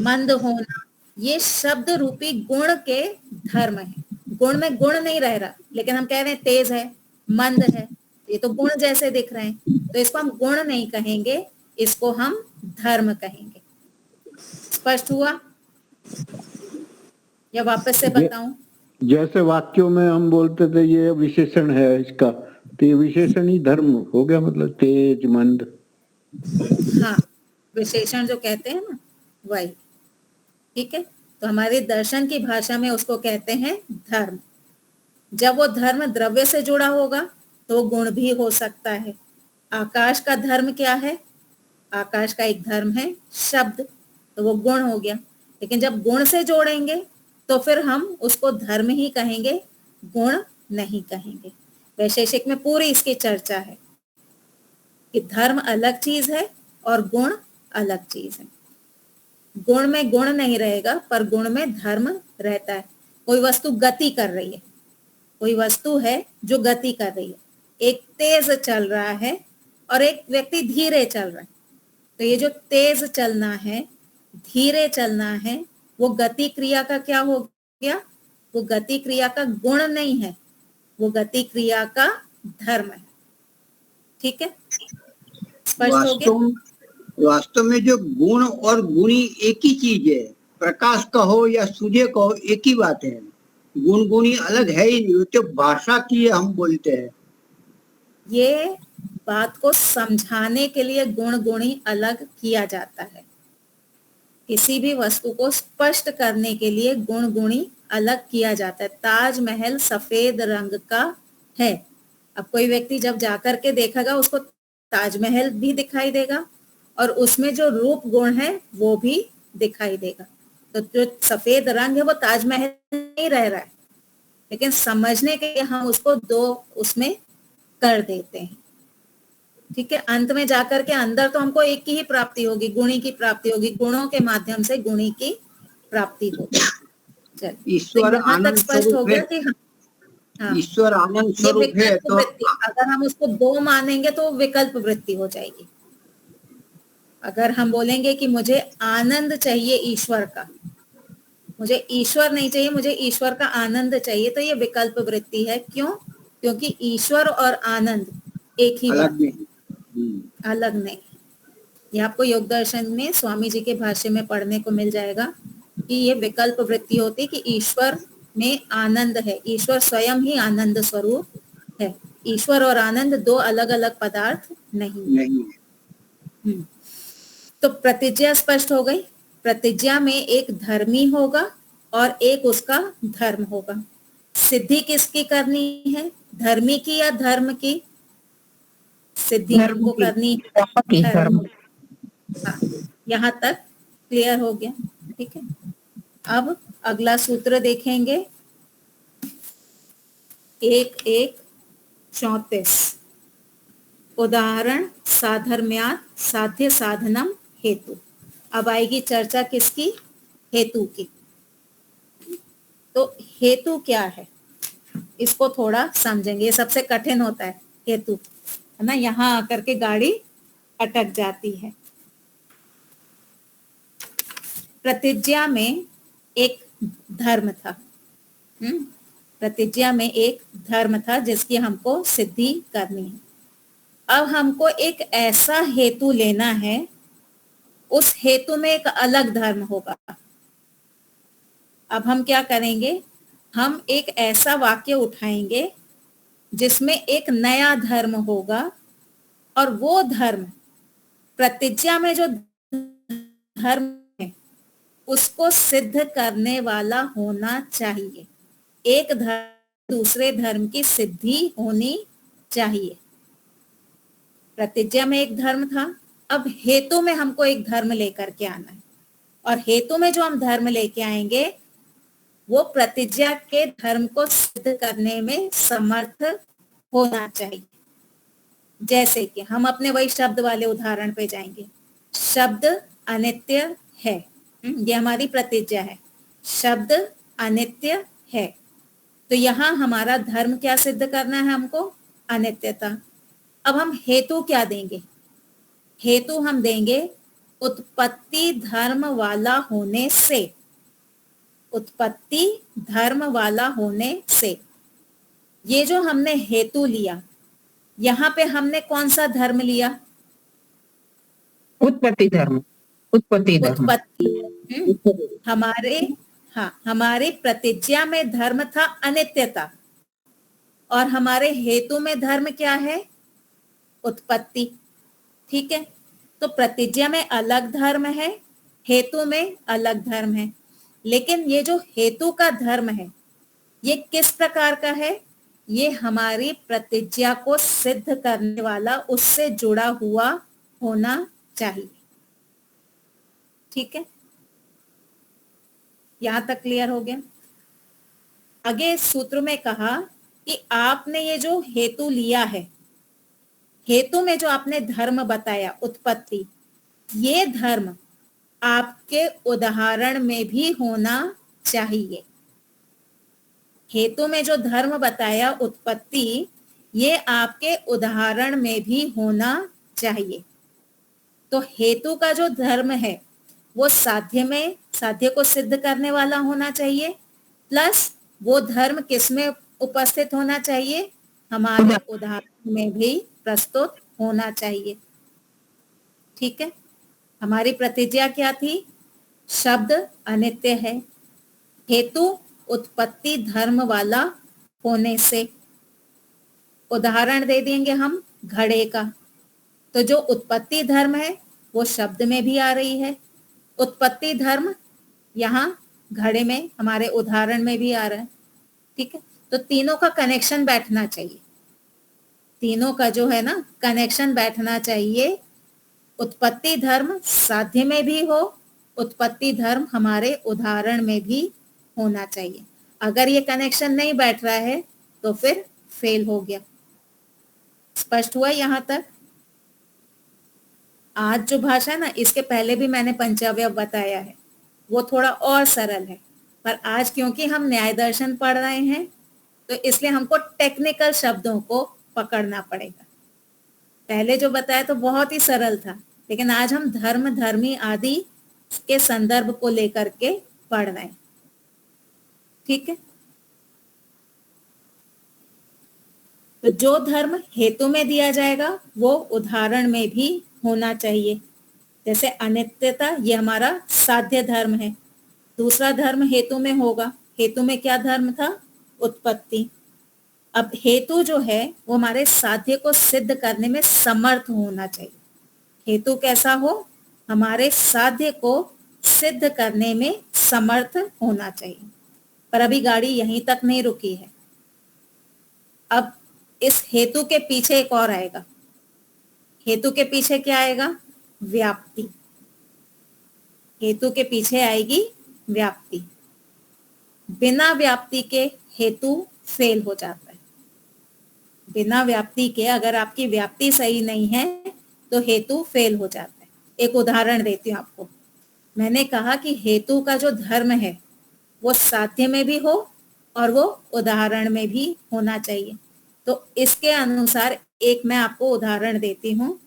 A: मंद होना, ये शब्द रूपी गुण के धर्म है। गुण में गुण नहीं रह रहा, लेकिन हम कह रहे हैं तेज है, मंद है, ये तो गुण जैसे दिख रहे हैं, तो इसको हम गुण नहीं कहेंगे, इसको हम धर्म कहेंगे। स्पष्ट हुआ या वापस से बताऊं?
D: जैसे वाक्यों में हम बोलते थे ये विशेषण है इसका, तो ये विशेषण ही धर्म हो गया, मतलब तेज मंद।
A: हाँ, विशेषण जो कहते हैं ना वही। ठीक है, तो हमारे दर्शन की भाषा में उसको कहते हैं धर्म। जब वो धर्म द्रव्य से जुड़ा होगा तो गुण भी हो सकता है। आकाश का धर्म क्या है? आकाश का एक धर्म है शब्द, तो वो गुण हो गया। लेकिन जब गुण से जोड़ेंगे तो फिर हम उसको धर्म ही कहेंगे, गुण नहीं कहेंगे। वैशेषिक में पूरी इसकी चर्चा है कि धर्म अलग चीज है और गुण अलग चीज है। गुण में गुण नहीं रहेगा, पर गुण में धर्म रहता है। कोई वस्तु गति कर रही है, कोई वस्तु है जो गति कर रही है, एक तेज चल रहा है और एक व्यक्ति धीरे चल रहा है। तो ये जो तेज चलना है, धीरे चलना है, वो गति क्रिया का क्या हो गया? वो गति क्रिया का गुण नहीं है, वो गति क्रिया का धर्म है। ठीक है, स्पष्ट हो गया?
F: वास्तव में जो गुण और गुणी एक ही चीज है। प्रकाश कहो या सूर्य कहो एक ही बात है। गुण गुणी अलग है ही नहीं, तो भाषा की हम बोलते हैं।
A: ये बात को समझाने के लिए गुण गुणी अलग किया जाता है। किसी भी वस्तु को स्पष्ट करने के लिए गुण गुणी अलग किया जाता है। ताजमहल सफेद रंग का है। अब कोई व्यक्ति जब जाकर के देखेगा उसको ताजमहल भी दिखाई देगा और उसमें जो रूप गुण है वो भी दिखाई देगा। तो जो सफेद रंग है वो ताजमहल नहीं रह रहा है, लेकिन समझने के लिए हम उसको दो उसमें कर देते हैं। ठीक है, अंत में जाकर के अंदर तो हमको एक की ही प्राप्ति होगी, गुणी की प्राप्ति होगी, गुणों के माध्यम से गुणी की प्राप्ति होगी। चलिए,
F: ईश्वर
A: तो यहाँ तक स्पष्ट हो गया कि हाँ,
F: ईश्वर आनंद स्वरूप है। तो
A: अगर हम उसको दो मानेंगे तो विकल्प वृत्ति हो जाएगी। अगर हम बोलेंगे कि मुझे आनंद चाहिए ईश्वर का, मुझे ईश्वर नहीं चाहिए, मुझे ईश्वर का आनंद चाहिए, तो ये विकल्प वृत्ति है। क्यों? क्योंकि ईश्वर और आनंद एक ही बात है, अलग नहीं। ये आपको योग दर्शन में स्वामी जी के भाष्य में पढ़ने को मिल जाएगा कि ये विकल्प वृत्ति होती कि ईश्वर में आनंद है, ईश्वर स्वयं ही आनंद स्वरूप है। ईश्वर और आनंद दो अलग अलग पदार्थ नहीं है। तो प्रतिज्ञा स्पष्ट हो गई। प्रतिज्ञा में एक धर्मी होगा और एक उसका धर्म होगा। सिद्धि किसकी करनी है, धर्मी की या धर्म की? सिद्धि हमको करनी है धर्म। हाँ, यहाँ तक क्लियर हो गया। ठीक है, अब अगला सूत्र देखेंगे 1:1:34। उदाहरण साधर्म्यात् साध्य साधनम हेतु। अब आएगी चर्चा किसकी? हेतु की। तो हेतु क्या है, इसको थोड़ा समझेंगे। ये सबसे कठिन होता है हेतु, है ना, यहाँ आकर के गाड़ी अटक जाती है। प्रतिज्ञा में एक धर्म था। प्रतिज्ञा में एक धर्म था जिसकी हमको सिद्धि करनी है। अब हमको एक ऐसा हेतु लेना है, उस हेतु में एक अलग धर्म होगा। अब हम क्या करेंगे, हम एक ऐसा वाक्य उठाएंगे जिसमें एक नया धर्म होगा, और वो धर्म प्रतिज्ञा में जो धर्म है उसको सिद्ध करने वाला होना चाहिए। एक धर्म दूसरे धर्म की सिद्धि होनी चाहिए। प्रतिज्ञा में एक धर्म था, अब हेतु में हमको एक धर्म लेकर के आना है, और हेतु में जो हम धर्म लेके आएंगे वो प्रतिज्ञा के धर्म को सिद्ध करने में समर्थ होना चाहिए। जैसे कि हम अपने वही शब्द वाले उदाहरण पे जाएंगे। शब्द अनित्य है, ये हमारी प्रतिज्ञा है, शब्द अनित्य है। तो यहाँ हमारा धर्म क्या सिद्ध करना है हमको? अनित्यता। अब हम हेतु क्या देंगे? हेतु हम देंगे उत्पत्ति धर्म वाला होने से। उत्पत्ति धर्म वाला होने से, ये जो हमने हेतु लिया, यहाँ पे हमने कौन सा धर्म लिया?
B: उत्पत्ति धर्म। उत्पत्ति धर्म।
A: उत्पत्ति। हमारे प्रतिज्ञा में धर्म था अनित्यता, और हमारे हेतु में धर्म क्या है? उत्पत्ति। ठीक है, तो प्रतिज्ञा में अलग धर्म है, हेतु में अलग धर्म है। लेकिन ये जो हेतु का धर्म है ये किस प्रकार का है? ये हमारी प्रतिज्ञा को सिद्ध करने वाला, उससे जुड़ा हुआ होना चाहिए। ठीक है, यहां तक क्लियर हो गया। आगे सूत्र में कहा कि आपने ये जो हेतु लिया है, हेतु में जो आपने धर्म बताया उत्पत्ति, ये धर्म आपके उदाहरण में भी होना चाहिए। हेतु में जो धर्म बताया उत्पत्ति, ये आपके उदाहरण में भी होना चाहिए। तो हेतु का जो धर्म है वो साध्य को सिद्ध करने वाला होना चाहिए, प्लस वो धर्म किसमें उपस्थित होना चाहिए? हमारे उदाहरण में भी प्रस्तुत होना चाहिए। ठीक है, हमारी प्रतिज्ञा क्या थी? शब्द अनित्य है, हेतु उत्पत्ति धर्म वाला होने से। उदाहरण दे देंगे हम घड़े का, तो जो उत्पत्ति धर्म है वो शब्द में भी आ रही है, उत्पत्ति धर्म यहाँ घड़े में हमारे उदाहरण में भी आ रहा है। ठीक है, तो तीनों का कनेक्शन बैठना चाहिए, तीनों का जो है ना कनेक्शन बैठना चाहिए। उत्पत्ति धर्म साध्य में भी हो, उत्पत्ति धर्म हमारे उदाहरण में भी होना चाहिए। अगर ये कनेक्शन नहीं बैठ रहा है तो फिर फेल हो गया। स्पष्ट हुआ यहाँ तक? आज जो भाषा है ना, इसके पहले भी मैंने पंचावयव बताया है, वो थोड़ा और सरल है, पर आज क्योंकि हम न्याय दर्शन पढ़ रहे हैं तो इसलिए हमको टेक्निकल शब्दों को पकड़ना पड़ेगा। पहले जो बताया तो बहुत ही सरल था, लेकिन आज हम धर्म धर्मी आदि के संदर्भ को लेकर के पढ़ रहे हैं। ठीक है, तो जो धर्म हेतु में दिया जाएगा वो उदाहरण में भी होना चाहिए। जैसे अनित्यता, ये हमारा साध्य धर्म है। दूसरा धर्म हेतु में होगा। हेतु में क्या धर्म था? उत्पत्ति। अब हेतु जो है वो हमारे साध्य को सिद्ध करने में समर्थ होना चाहिए। हेतु कैसा हो? हमारे साध्य को सिद्ध करने में समर्थ होना चाहिए। पर अभी गाड़ी यहीं तक नहीं रुकी है। अब इस हेतु के पीछे एक और आएगा। हेतु के पीछे क्या आएगा? व्याप्ति। हेतु के पीछे आएगी व्याप्ति। बिना व्याप्ति के हेतु फेल हो जाता है। बिना व्याप्ति के, अगर आपकी व्याप्ति सही नहीं है तो हेतु फेल हो जाता है। एक उदाहरण देती हूँ आपको। मैंने कहा कि हेतु का जो धर्म है वो साध्य में भी हो और वो उदाहरण में भी होना चाहिए। तो इसके अनुसार एक मैं आपको उदाहरण देती हूँ।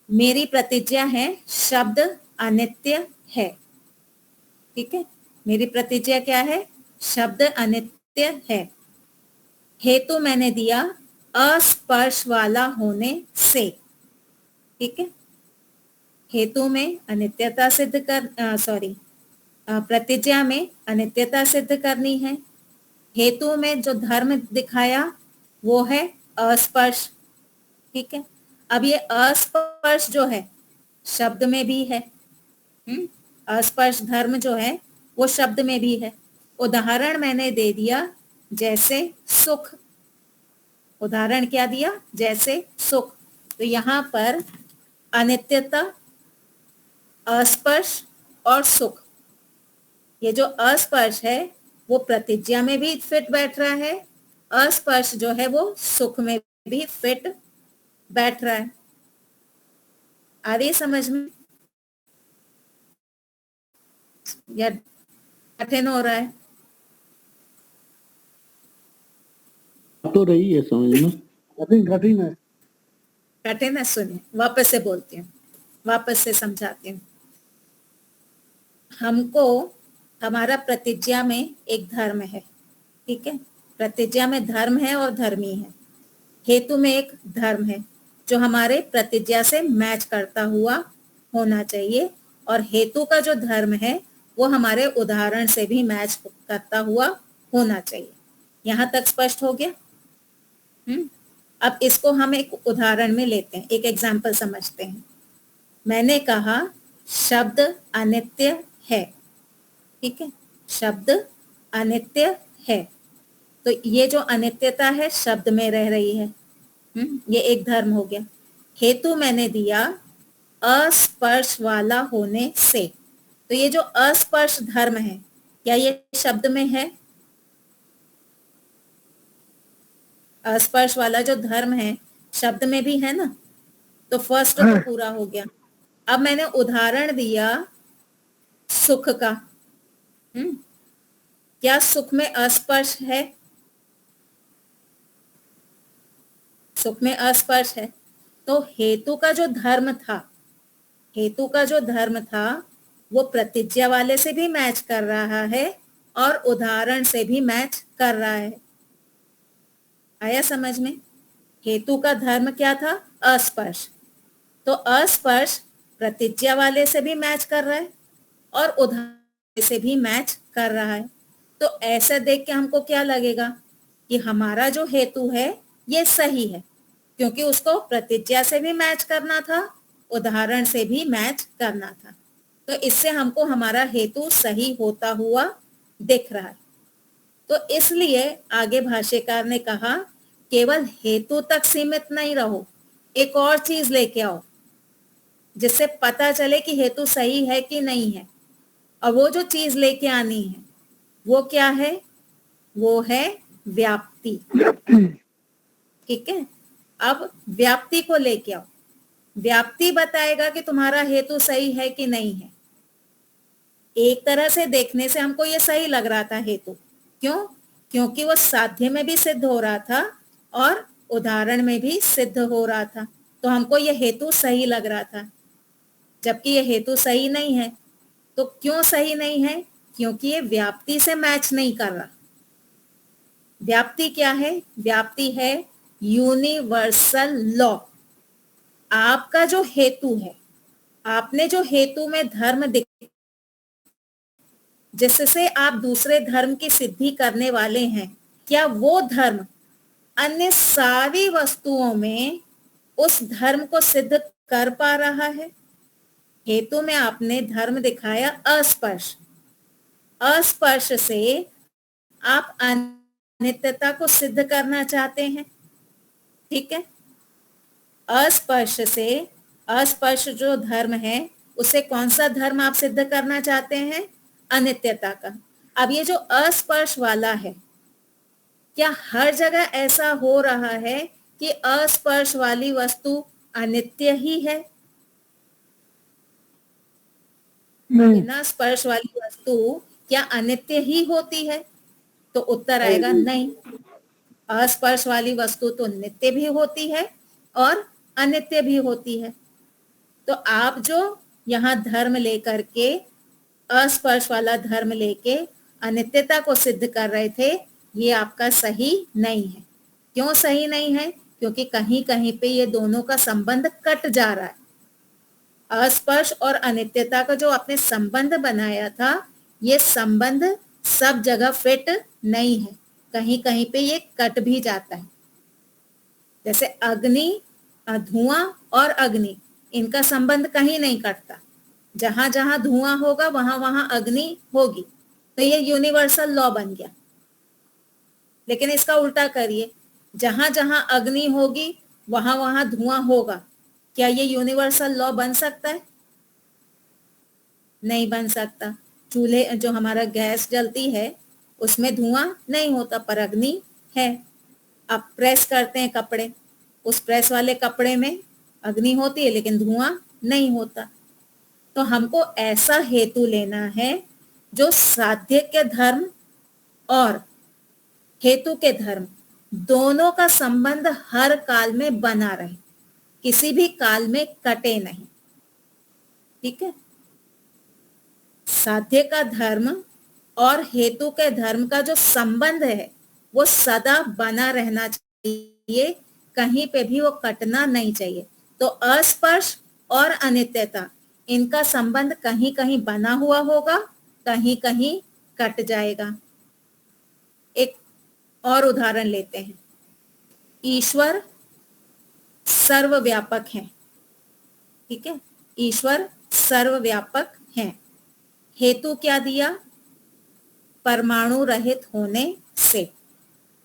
A: मेरी प्रतिज्ञा है शब्द अनित्य है। ठीक है, मेरी प्रतिज्ञा क्या है? शब्द अनित्य है। हेतु मैंने दिया अस्पर्श वाला होने से। ठीक है, हेतु में अनित्यता सिद्ध कर प्रतिज्ञा में अनित्यता सिद्ध करनी है। हेतु में जो धर्म दिखाया वो है अस्पर्श। ठीक है, अब ये अस्पर्श जो है शब्द में भी है। अस्पर्श धर्म जो है वो शब्द में भी है। उदाहरण मैंने दे दिया जैसे सुख। उदाहरण क्या दिया? जैसे सुख। तो यहाँ पर अनित्यता, अस्पर्श और सुख, ये जो अस्पर्श है वो प्रतिज्ञा में भी फिट बैठ रहा है, अस्पर्श जो है वो सुख में भी फिट बैठ रहा है। आ रही समझ में या कठिन हो रहा है?
D: तो रही है समझ में।
G: कठिन है।
A: कठिन है। सुनिए, वापस से बोलती हूँ, वापस से समझाती हूँ। हमको हमारा प्रतिज्ञा में एक धर्म है। ठीक है, प्रतिज्ञा में धर्म है और धर्मी है। हेतु में एक धर्म है जो हमारे प्रतिज्ञा से मैच करता हुआ होना चाहिए, और हेतु का जो धर्म है वो हमारे उदाहरण से भी मैच करता हुआ होना चाहिए। यहाँ तक स्पष्ट हो गया? अब इसको हम एक उदाहरण में लेते हैं, एक एग्जाम्पल समझते हैं। मैंने कहा शब्द अनित्य है। ठीक है, शब्द अनित्य है। तो ये जो अनित्यता है शब्द में रह रही है। ये एक धर्म हो गया। हेतु मैंने दिया अस्पर्श वाला होने से। तो ये जो अस्पर्श धर्म है क्या ये शब्द में है? अस्पर्श वाला जो धर्म है शब्द में भी है ना। तो फर्स्ट तो पूरा हो गया। अब मैंने उदाहरण दिया सुख का। क्या सुख में अस्पर्श है? सुख में अस्पर्श है। तो हेतु का जो धर्म था, हेतु का जो धर्म था वो प्रतिज्ञा वाले से भी मैच कर रहा है और उदाहरण से भी मैच कर रहा है। आया समझ में? हेतु का धर्म क्या था? अस्पर्श। तो अस्पर्श प्रतिज्ञा वाले से भी मैच कर रहा है और उदाहरण से भी मैच कर रहा है। तो ऐसा देख के हमको क्या लगेगा कि हमारा जो हेतु है ये सही है, क्योंकि उसको प्रतिज्ञा से भी मैच करना था, उदाहरण से भी मैच करना था। तो इससे हमको हमारा हेतु सही होता हुआ दिख रहा है। तो इसलिए आगे भाष्यकार ने कहा केवल हेतु तक सीमित नहीं रहो, एक और चीज लेके आओ जिससे पता चले कि हेतु सही है कि नहीं है। और वो जो चीज लेके आनी है वो क्या है? वो है व्याप्ति। ठीक है, अब व्याप्ति को लेके आओ। व्याप्ति बताएगा कि तुम्हारा हेतु सही है कि नहीं है। एक तरह से देखने से हमको ये सही लग रहा था हेतु। क्यों? क्योंकि वो साध्य में भी सिद्ध हो रहा था और उदाहरण में भी सिद्ध हो रहा था। तो हमको ये हेतु सही लग रहा था, जबकि ये हेतु सही नहीं है। तो क्यों सही नहीं है? क्योंकि ये व्याप्ति से मैच नहीं कर रहा। व्याप्ति क्या है? व्याप्ति है यूनिवर्सल लॉ। आपका जो हेतु है, आपने जो हेतु में धर्म जिससे आप दूसरे धर्म की सिद्धि करने वाले हैं, क्या वो धर्म अन्य सारी वस्तुओं में उस धर्म को सिद्ध कर पा रहा है? हेतु में आपने धर्म दिखाया अस्पर्श, अस्पर्श से आप अनित्यता को सिद्ध करना चाहते हैं, ठीक है। अस्पर्श से, अस्पर्श जो धर्म है उसे कौन सा धर्म आप सिद्ध करना चाहते हैं? अनित्यता का। अब ये जो अस्पर्श वाला है, क्या हर जगह ऐसा हो रहा है कि अस्पर्श वाली वस्तु अनित्य ही है? बिना स्पर्श वाली वस्तु क्या अनित्य ही होती है? तो उत्तर आएगा नहीं। अस्पर्श वाली वस्तु तो नित्य भी होती है और अनित्य भी होती है। तो आप जो यहाँ धर्म लेकर के, अस्पर्श वाला धर्म लेके अनित्यता को सिद्ध कर रहे थे, ये आपका सही नहीं है। क्यों सही नहीं है? क्योंकि कहीं कहीं पे ये दोनों का संबंध कट जा रहा है। अस्पर्श और अनित्यता का जो आपने संबंध बनाया था, ये संबंध सब जगह फिट नहीं है, कहीं कहीं पे ये कट भी जाता है। जैसे अग्नि, धुआं और अग्नि, इनका संबंध कहीं नहीं कटता। जहां जहां धुआं होगा वहां वहां अग्नि होगी, तो ये यूनिवर्सल लॉ बन गया। लेकिन इसका उल्टा करिए, जहां जहां अग्नि होगी वहां वहां धुआं होगा, क्या ये यूनिवर्सल लॉ बन सकता है? नहीं बन सकता। चूल्हे जो हमारा गैस जलती है उसमें धुआं नहीं होता, पर अग्नि है। आप प्रेस करते हैं कपड़े, उस प्रेस वाले कपड़े में अग्नि होती है लेकिन धुआं नहीं होता। तो हमको ऐसा हेतु लेना है जो साध्य के धर्म और हेतु के धर्म दोनों का संबंध हर काल में बना रहे, किसी भी काल में कटे नहीं, ठीक है। साध्य का धर्म और हेतु के धर्म का जो संबंध है वो सदा बना रहना चाहिए, कहीं पे भी वो कटना नहीं चाहिए। तो अस्पर्श और अनित्यता, इनका संबंध कहीं कहीं बना हुआ होगा, कहीं कहीं कट जाएगा। एक और उदाहरण लेते हैं। ईश्वर सर्वव्यापक है, ठीक है। ईश्वर सर्वव्यापक है। हेतु क्या दिया? परमाणु रहित होने से,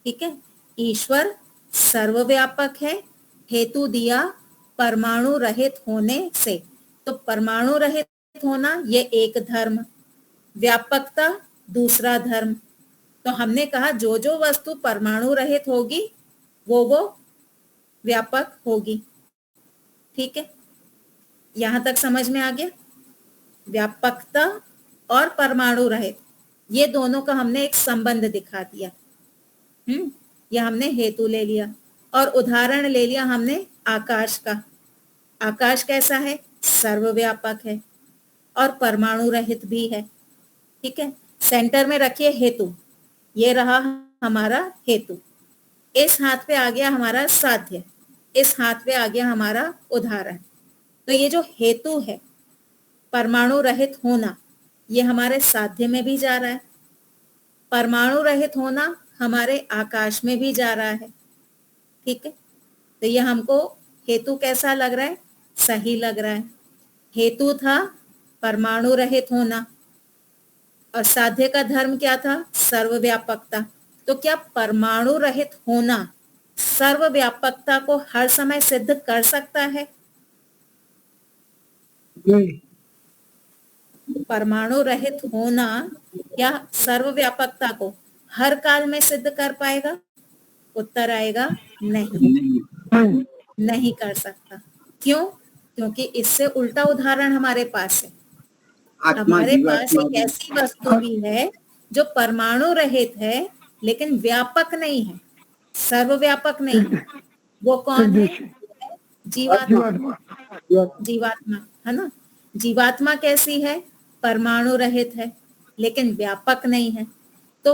A: ठीक है। ईश्वर सर्वव्यापक है, हेतु दिया परमाणु रहित होने से। तो परमाणु रहित होना ये एक धर्म, व्यापकता दूसरा धर्म। तो हमने कहा जो जो वस्तु परमाणु रहित होगी वो व्यापक होगी, ठीक है। यहां तक समझ में आ गया? व्यापकता और परमाणु रहित, ये दोनों का हमने एक संबंध दिखा दिया। ये हमने हेतु ले लिया और उदाहरण ले लिया हमने आकाश का। आकाश कैसा है? सर्वव्यापक है और परमाणु रहित भी है, ठीक है। सेंटर में रखिए हेतु, ये रहा हमारा हेतु। इस हाथ पे आ गया हमारा साध्य, इस हाथ पे आ गया हमारा उदाहरण। तो ये जो हेतु है परमाणु रहित होना, ये हमारे साध्य में भी जा रहा है, परमाणु रहित होना हमारे आकाश में भी जा रहा है, ठीक है। तो ये हमको हेतु कैसा लग रहा है? सही लग रहा है। हेतु था परमाणु रहित होना और साध्य का धर्म क्या था? सर्वव्यापकता। तो क्या परमाणु रहित होना सर्वव्यापकता को हर समय सिद्ध कर सकता है? परमाणु रहित होना या सर्वव्यापकता को हर काल में सिद्ध कर पाएगा? उत्तर आएगा नहीं, नहीं कर सकता। क्यों? क्योंकि इससे उल्टा उदाहरण हमारे पास है। हमारे पास एक ऐसी वस्तु भी है जो परमाणु रहित है लेकिन व्यापक नहीं है, सर्वव्यापक नहीं है। वो कौन है? जीवात्मा। जीवात्मा है ना। जीवात्मा कैसी है? परमाणु रहित है लेकिन व्यापक नहीं है। तो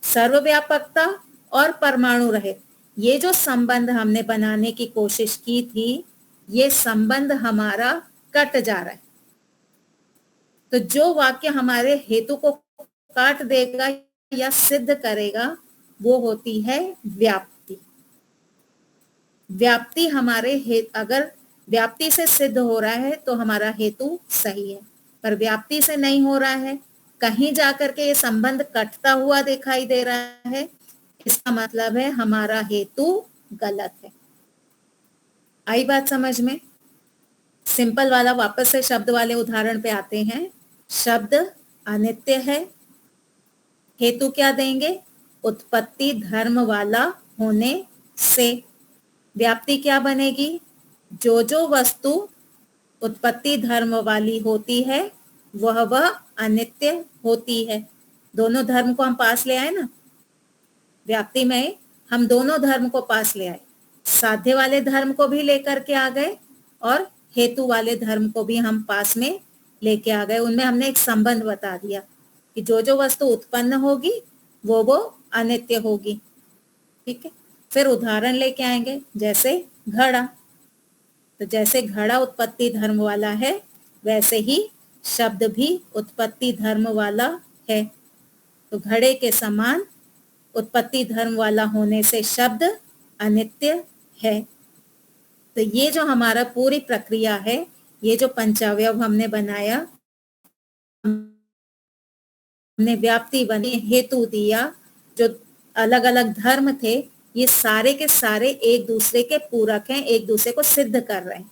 A: सर्वव्यापकता और परमाणु रहित, ये जो संबंध हमने बनाने की कोशिश की थी, ये संबंध हमारा कट जा रहा है। तो जो वाक्य हमारे हेतु को काट देगा या सिद्ध करेगा वो होती है व्याप्ति। व्याप्ति हमारे अगर व्याप्ति से सिद्ध हो रहा है तो हमारा हेतु सही है, पर व्याप्ति से नहीं हो रहा है, कहीं जाकर के ये संबंध कटता हुआ दिखाई दे रहा है, इसका मतलब है हमारा हेतु गलत है। आई बात समझ में? सिंपल वाला वापस से शब्द वाले उदाहरण पे आते हैं। शब्द अनित्य है, हेतु क्या देंगे? उत्पत्ति धर्म वाला होने से। व्याप्ति क्या बनेगी? जो जो वस्तु उत्पत्ति धर्म वाली होती है वह अनित्य होती है। दोनों धर्म को हम पास ले आए ना, व्याप्ति में हम दोनों धर्म को पास ले आए, साध्य वाले धर्म को भी लेकर के आ गए और हेतु वाले धर्म को भी हम पास में लेके आ गए। उनमें हमने एक संबंध बता दिया कि जो जो वस्तु उत्पन्न होगी वो अनित्य होगी। ठीक है, फिर उदाहरण लेके आएंगे, जैसे घड़ा। तो जैसे घड़ा उत्पत्ति धर्म वाला है वैसे ही शब्द भी उत्पत्ति धर्म वाला है। तो घड़े के समान उत्पत्ति धर्म वाला होने से शब्द अनित्य है। तो ये जो हमारा पूरी प्रक्रिया है, ये जो पंचावयव हमने बनाया, हमने व्याप्ति बनी, हेतु दिया, जो अलग अलग धर्म थे, ये सारे के सारे एक दूसरे के पूरक हैं, एक दूसरे को सिद्ध कर रहे हैं,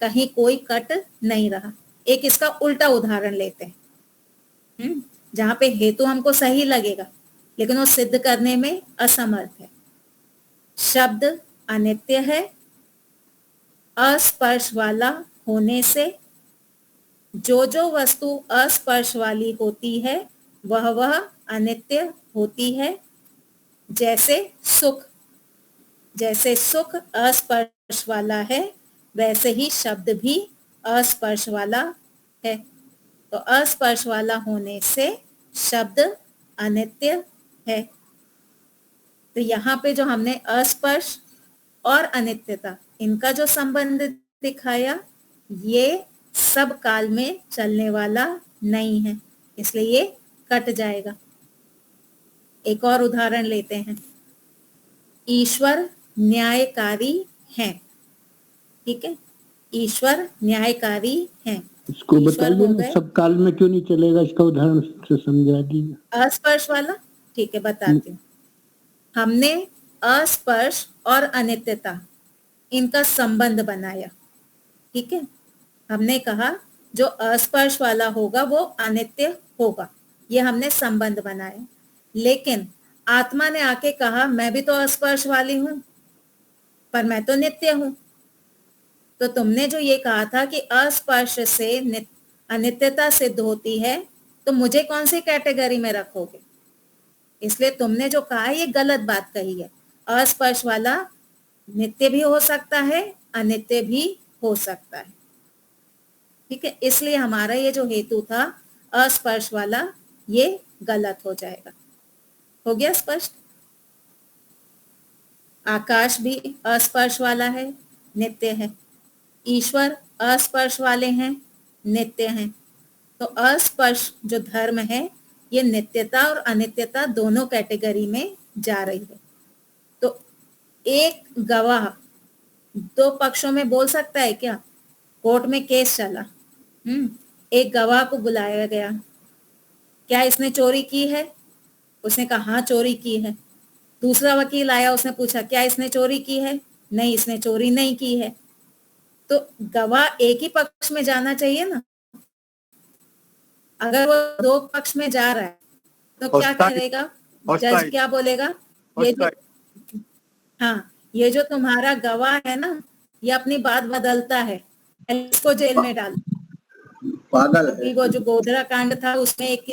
A: कहीं कोई कट नहीं रहा। एक इसका उल्टा उदाहरण लेते हैं, जहां पे हेतु हमको सही लगेगा लेकिन वो सिद्ध करने में असमर्थ है। शब्द अनित्य है, अस्पर्श वाला होने से। जो जो वस्तु अस्पर्श वाली होती है वह अनित्य होती है। जैसे सुख, जैसे सुख अस्पर्श वाला है वैसे ही शब्द भी अस्पर्श वाला है। तो अस्पर्श वाला होने से शब्द अनित्य है। तो यहाँ पे जो हमने अस्पर्श और अनित्यता, इनका जो संबंध दिखाया, ये सब काल में चलने वाला नहीं है, इसलिए ये कट जाएगा। एक और उदाहरण लेते हैं। ईश्वर न्यायकारी हैं। ठीक है, ईश्वर न्यायकारी हैं।
D: इसको बताइए ना, सब काल में क्यों नहीं चलेगा, इसका उदाहरण से समझा दीजिए।
A: अस्पर्श वाला, ठीक है बताती हूँ। हमने अस्पर्श और अनित्यता, इनका संबंध बनाया। ठीक है, हमने कहा जो अस्पर्श वाला होगा वो अनित्य होगा, ये हमने संबंध बनाया। लेकिन आत्मा ने आके कहा मैं भी तो अस्पर्श वाली हूं, पर मैं तो नित्य हूं। तो तुमने जो ये कहा था कि अस्पर्श से अनित्यता सिद्ध होती है, तो मुझे कौन सी कैटेगरी में रखोगे? इसलिए तुमने जो कहा ये गलत बात कही है। अस्पर्श वाला नित्य भी हो सकता है, अनित्य भी हो सकता है। ठीक है, इसलिए हमारा ये जो हेतु था अस्पर्श वाला, ये गलत हो जाएगा। हो गया स्पष्ट? आकाश भी अस्पर्श वाला है, नित्य है। ईश्वर अस्पर्श वाले हैं, नित्य हैं। तो अस्पर्श जो धर्म है, ये नित्यता और अनित्यता दोनों कैटेगरी में जा रही है। तो एक गवाह दो पक्षों में बोल सकता है क्या? कोर्ट में केस चला, एक गवाह को बुलाया गया, क्या इसने चोरी की है? उसने कहा हाँ चोरी की है। दूसरा वकील आया, उसने पूछा क्या इसने चोरी की है? नहीं, इसने चोरी नहीं की है। तो गवाह एक ही पक्ष में जाना चाहिए ना। अगर वो दो पक्ष में जा रहा है तो क्या करेगा जज? क्या बोलेगा? ये जो तुम्हारा गवाह है ना, ये अपनी बात बदलता है, इसको जेल में डाल।
F: पागल है।
A: वो जो गोधरा कांड था उसमें एक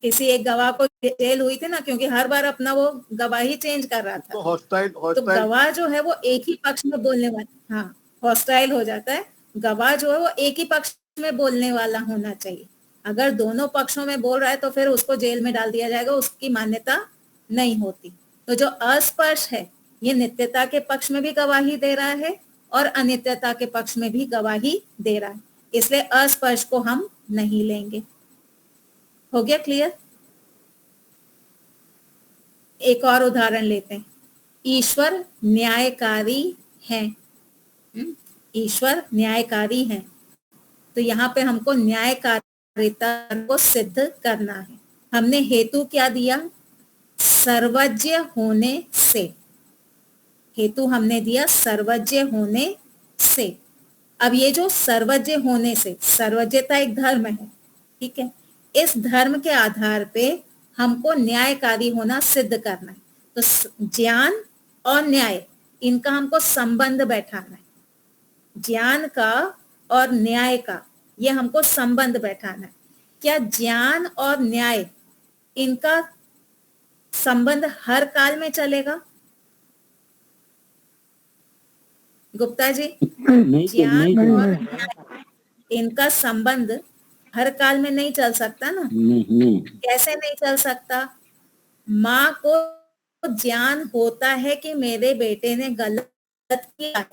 A: किसी एक गवाह को जेल हुई थी ना, क्योंकि हर बार अपना वो गवाही चेंज कर रहा था। तो गवाह जो है वो एक ही पक्ष में बोलने वाला, हॉस्टाइल हो जाता है। गवाह जो है वो एक ही पक्ष में बोलने वाला होना चाहिए। अगर दोनों पक्षों में बोल रहा है तो फिर उसको जेल में डाल दिया जाएगा, उसकी मान्यता नहीं होती। तो जो अस्पर्श है ये नित्यता के पक्ष में भी गवाही दे रहा है और अनित्यता के पक्ष में भी गवाही दे रहा है, इसलिए अस्पर्श को हम नहीं लेंगे। हो गया क्लियर? एक और उदाहरण लेते हैं। ईश्वर न्यायकारी है। ईश्वर न्यायकारी है, तो यहाँ पे हमको न्यायकारिता को सिद्ध करना है। हमने हेतु क्या दिया? सर्वज्ञ होने से। हेतु हमने दिया सर्वज्ञ होने से। अब ये जो सर्वज्ञ होने से, सर्वज्ञता एक धर्म है, ठीक है, इस धर्म के आधार पे हमको न्यायकारी होना सिद्ध करना है। तो ज्ञान और न्याय, इनका हमको संबंध बैठाना है। ज्ञान का और न्याय का ये हमको संबंध बैठाना है। क्या ज्ञान और न्याय, इनका संबंध हर काल में चलेगा? गुप्ता जी, ज्ञान और न्याय, इनका संबंध हर काल में नहीं चल सकता ना। कैसे नहीं चल सकता? माँ को ज्ञान होता है कि मेरे बेटे ने गलत किया है,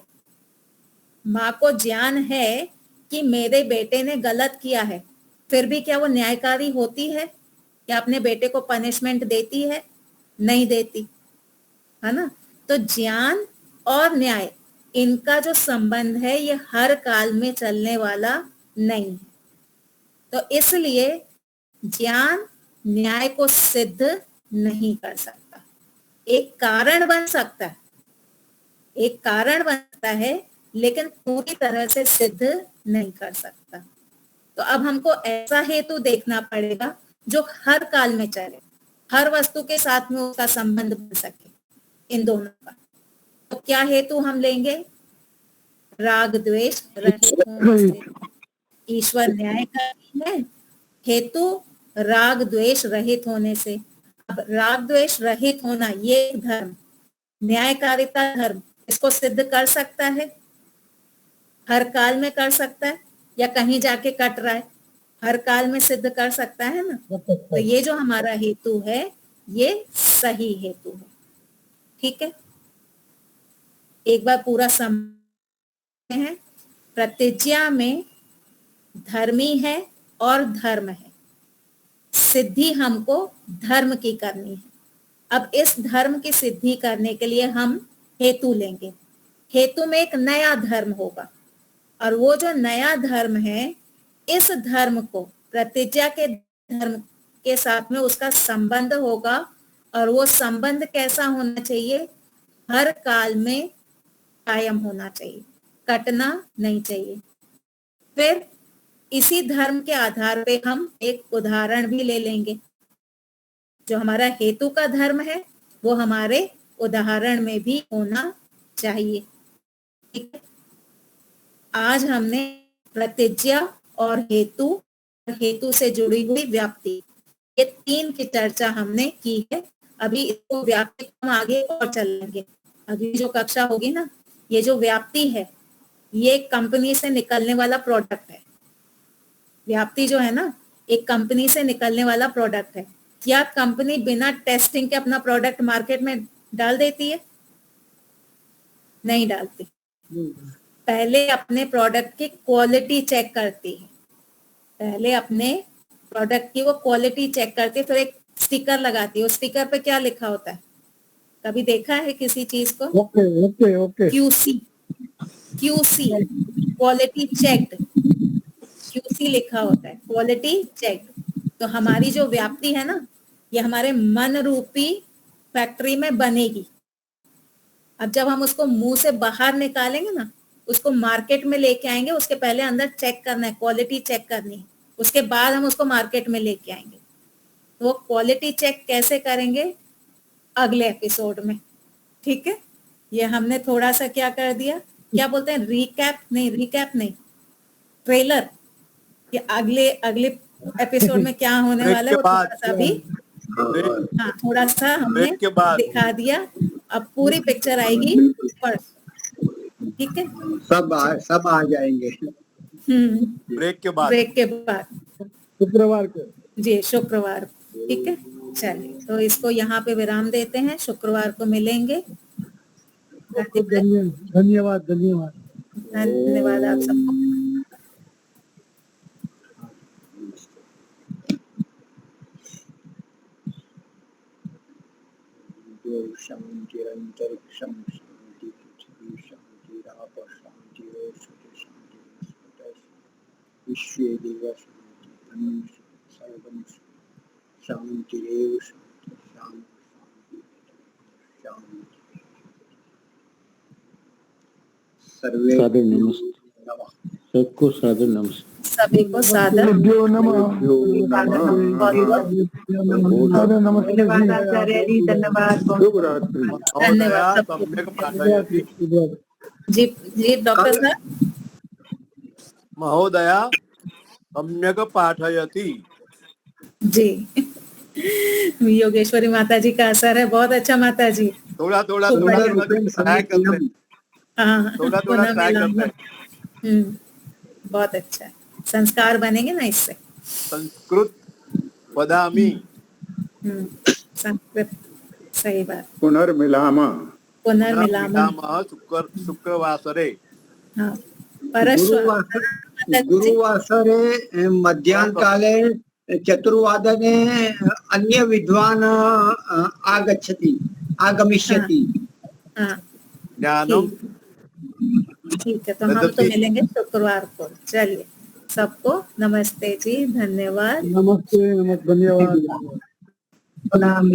A: माँ को ज्ञान है कि मेरे बेटे ने गलत किया है, फिर भी क्या वो न्यायकारी होती है? क्या अपने बेटे को पनिशमेंट देती है? नहीं देती, है ना। तो ज्ञान और न्याय, इनका जो संबंध है ये हर काल में चलने वाला नहीं है। तो इसलिए ज्ञान न्याय को सिद्ध नहीं कर सकता। एक कारण बन सकता है, एक कारण बनता है, लेकिन पूरी तरह से सिद्ध नहीं कर सकता। तो अब हमको ऐसा हेतु देखना पड़ेगा जो हर काल में चले, हर वस्तु के साथ में उसका संबंध बन सके, इन दोनों का। तो क्या हेतु हम लेंगे? राग द्वेष रहित होने से। ईश्वर न्यायकारी है, हेतु राग द्वेष रहित होने से। अब राग द्वेष रहित होना ये धर्म, न्यायकारिता धर्म, इसको सिद्ध कर सकता है? हर काल में कर सकता है या कहीं जाके कट रहा है? हर काल में सिद्ध कर सकता है ना। तो ये जो हमारा हेतु है ये सही हेतु है, ठीक है। एक बार पूरा समझ है। प्रतिज्ञा में धर्मी है और धर्म है, सिद्धि हमको धर्म की करनी है। अब इस धर्म की सिद्धि करने के लिए हम हेतु लेंगे। हेतु में एक नया धर्म होगा, और वो जो नया धर्म है, इस धर्म को प्रतिज्ञा के धर्म के साथ में उसका संबंध होगा, और वो संबंध कैसा होना चाहिए? हर काल में कायम होना चाहिए, कटना नहीं चाहिए। फिर इसी धर्म के आधार पे हम एक उदाहरण भी ले लेंगे। जो हमारा हेतु का धर्म है वो हमारे उदाहरण में भी होना चाहिए, ठीक है। आज हमने प्रतिज्ञा और हेतु से जुड़ी हुई व्याप्ति, ये तीन की चर्चा हमने की है। अभी इसको व्याप्ति हम आगे और चलेंगे। अभी जो कक्षा होगी ना, ये जो व्याप्ति है ये कंपनी से निकलने वाला प्रोडक्ट है। व्याप्ति जो है ना, एक कंपनी से निकलने वाला प्रोडक्ट है। क्या कंपनी बिना टेस्टिंग के अपना प्रोडक्ट मार्केट में डाल देती है? नहीं डालती। पहले अपने प्रोडक्ट की क्वालिटी चेक करती है, पहले अपने प्रोडक्ट की वो क्वालिटी चेक करती है, फिर एक स्टिकर लगाती है। उस स्टिकर पे क्या लिखा होता है? कभी देखा है किसी चीज को?
G: Okay
A: QC, quality checked, QC लिखा होता है, क्वालिटी चेक्ड। तो हमारी जो व्याप्ति है ना, ये हमारे मन रूपी फैक्ट्री में बनेगी। अब जब हम उसको मुंह से बाहर निकालेंगे ना, उसको मार्केट में लेके आएंगे, उसके पहले अंदर चेक करना है, क्वालिटी चेक करनी है, उसके बाद हम उसको मार्केट में लेके आएंगे। तो वो क्वालिटी चेक कैसे करेंगे? अगले एपिसोड में, ठीक है। ये हमने थोड़ा सा क्या कर दिया, क्या बोलते हैं, रिकैप नहीं, ट्रेलर, कि अगले एपिसोड में क्या होने वाला है वो थोड़ा सा भी, हाँ, थोड़ा सा हमने दिखा दिया। अब पूरी पिक्चर आएगी परसों, ठीक है।
F: सब आ जाएंगे
A: ब्रेक के बाद
G: शुक्रवार को
A: जी, शुक्रवार, ठीक है। चलिए, तो इसको यहाँ पे विराम देते हैं, शुक्रवार को मिलेंगे।
G: धन्यवाद।
A: धन्यवाद आप सबको।
F: शांतिरंतरिक्षं शांति पृथ्वी शांतिराप शांतिरोषधि शांति विश्वे देव शांति धन्यं सर्वं शांतिरेव शांति शांति शांति सर्वे
D: सादर नमस्ते।
F: नमः।
D: सबको सादर नमस्ते।
A: सभी को सादर
E: गुरुभ्यो नमः।
A: बहुत
E: सादर नमस्ते जी।
C: धन्यवाद आचार्य जी, धन्यवाद।
D: शुभ रात्रि।
A: धन्यवाद सबको। जी जी डॉक्टर साहब।
H: महोदया सम्यक पाठयति।
A: जी योगेश्वरी माता जी का असर है, बहुत अच्छा माता जी।
H: थोड़ा थोड़ा
A: खूब
H: थोड़ा
A: बढ़िया।
H: ट्राई करते हैं।
A: हाँ
H: थोड़ा
A: पुनः
H: ट्राई
A: मिलन।
H: करते हैं।
A: बहुत अच्छा है, संस्कार बनेंगे ना इससे।
H: संस्कृत वदामि।
A: संस्कृत, सही बात।
D: पुनर्मिलामः।
A: पुनर्मिलामः
H: शुक्रवासरे।
A: हाँ
F: गुरुवासरे मध्याह्नकाले चतुर्वादने अन्य विद्वान् आगमिष्यति।
A: हाँ
H: ज्ञानम।
A: ठीक है, तो हम तो मिलेंगे शुक्रवार को। चलिए सबको नमस्ते जी, धन्यवाद।
G: नमस्ते, धन्यवाद।
B: प्रणाम।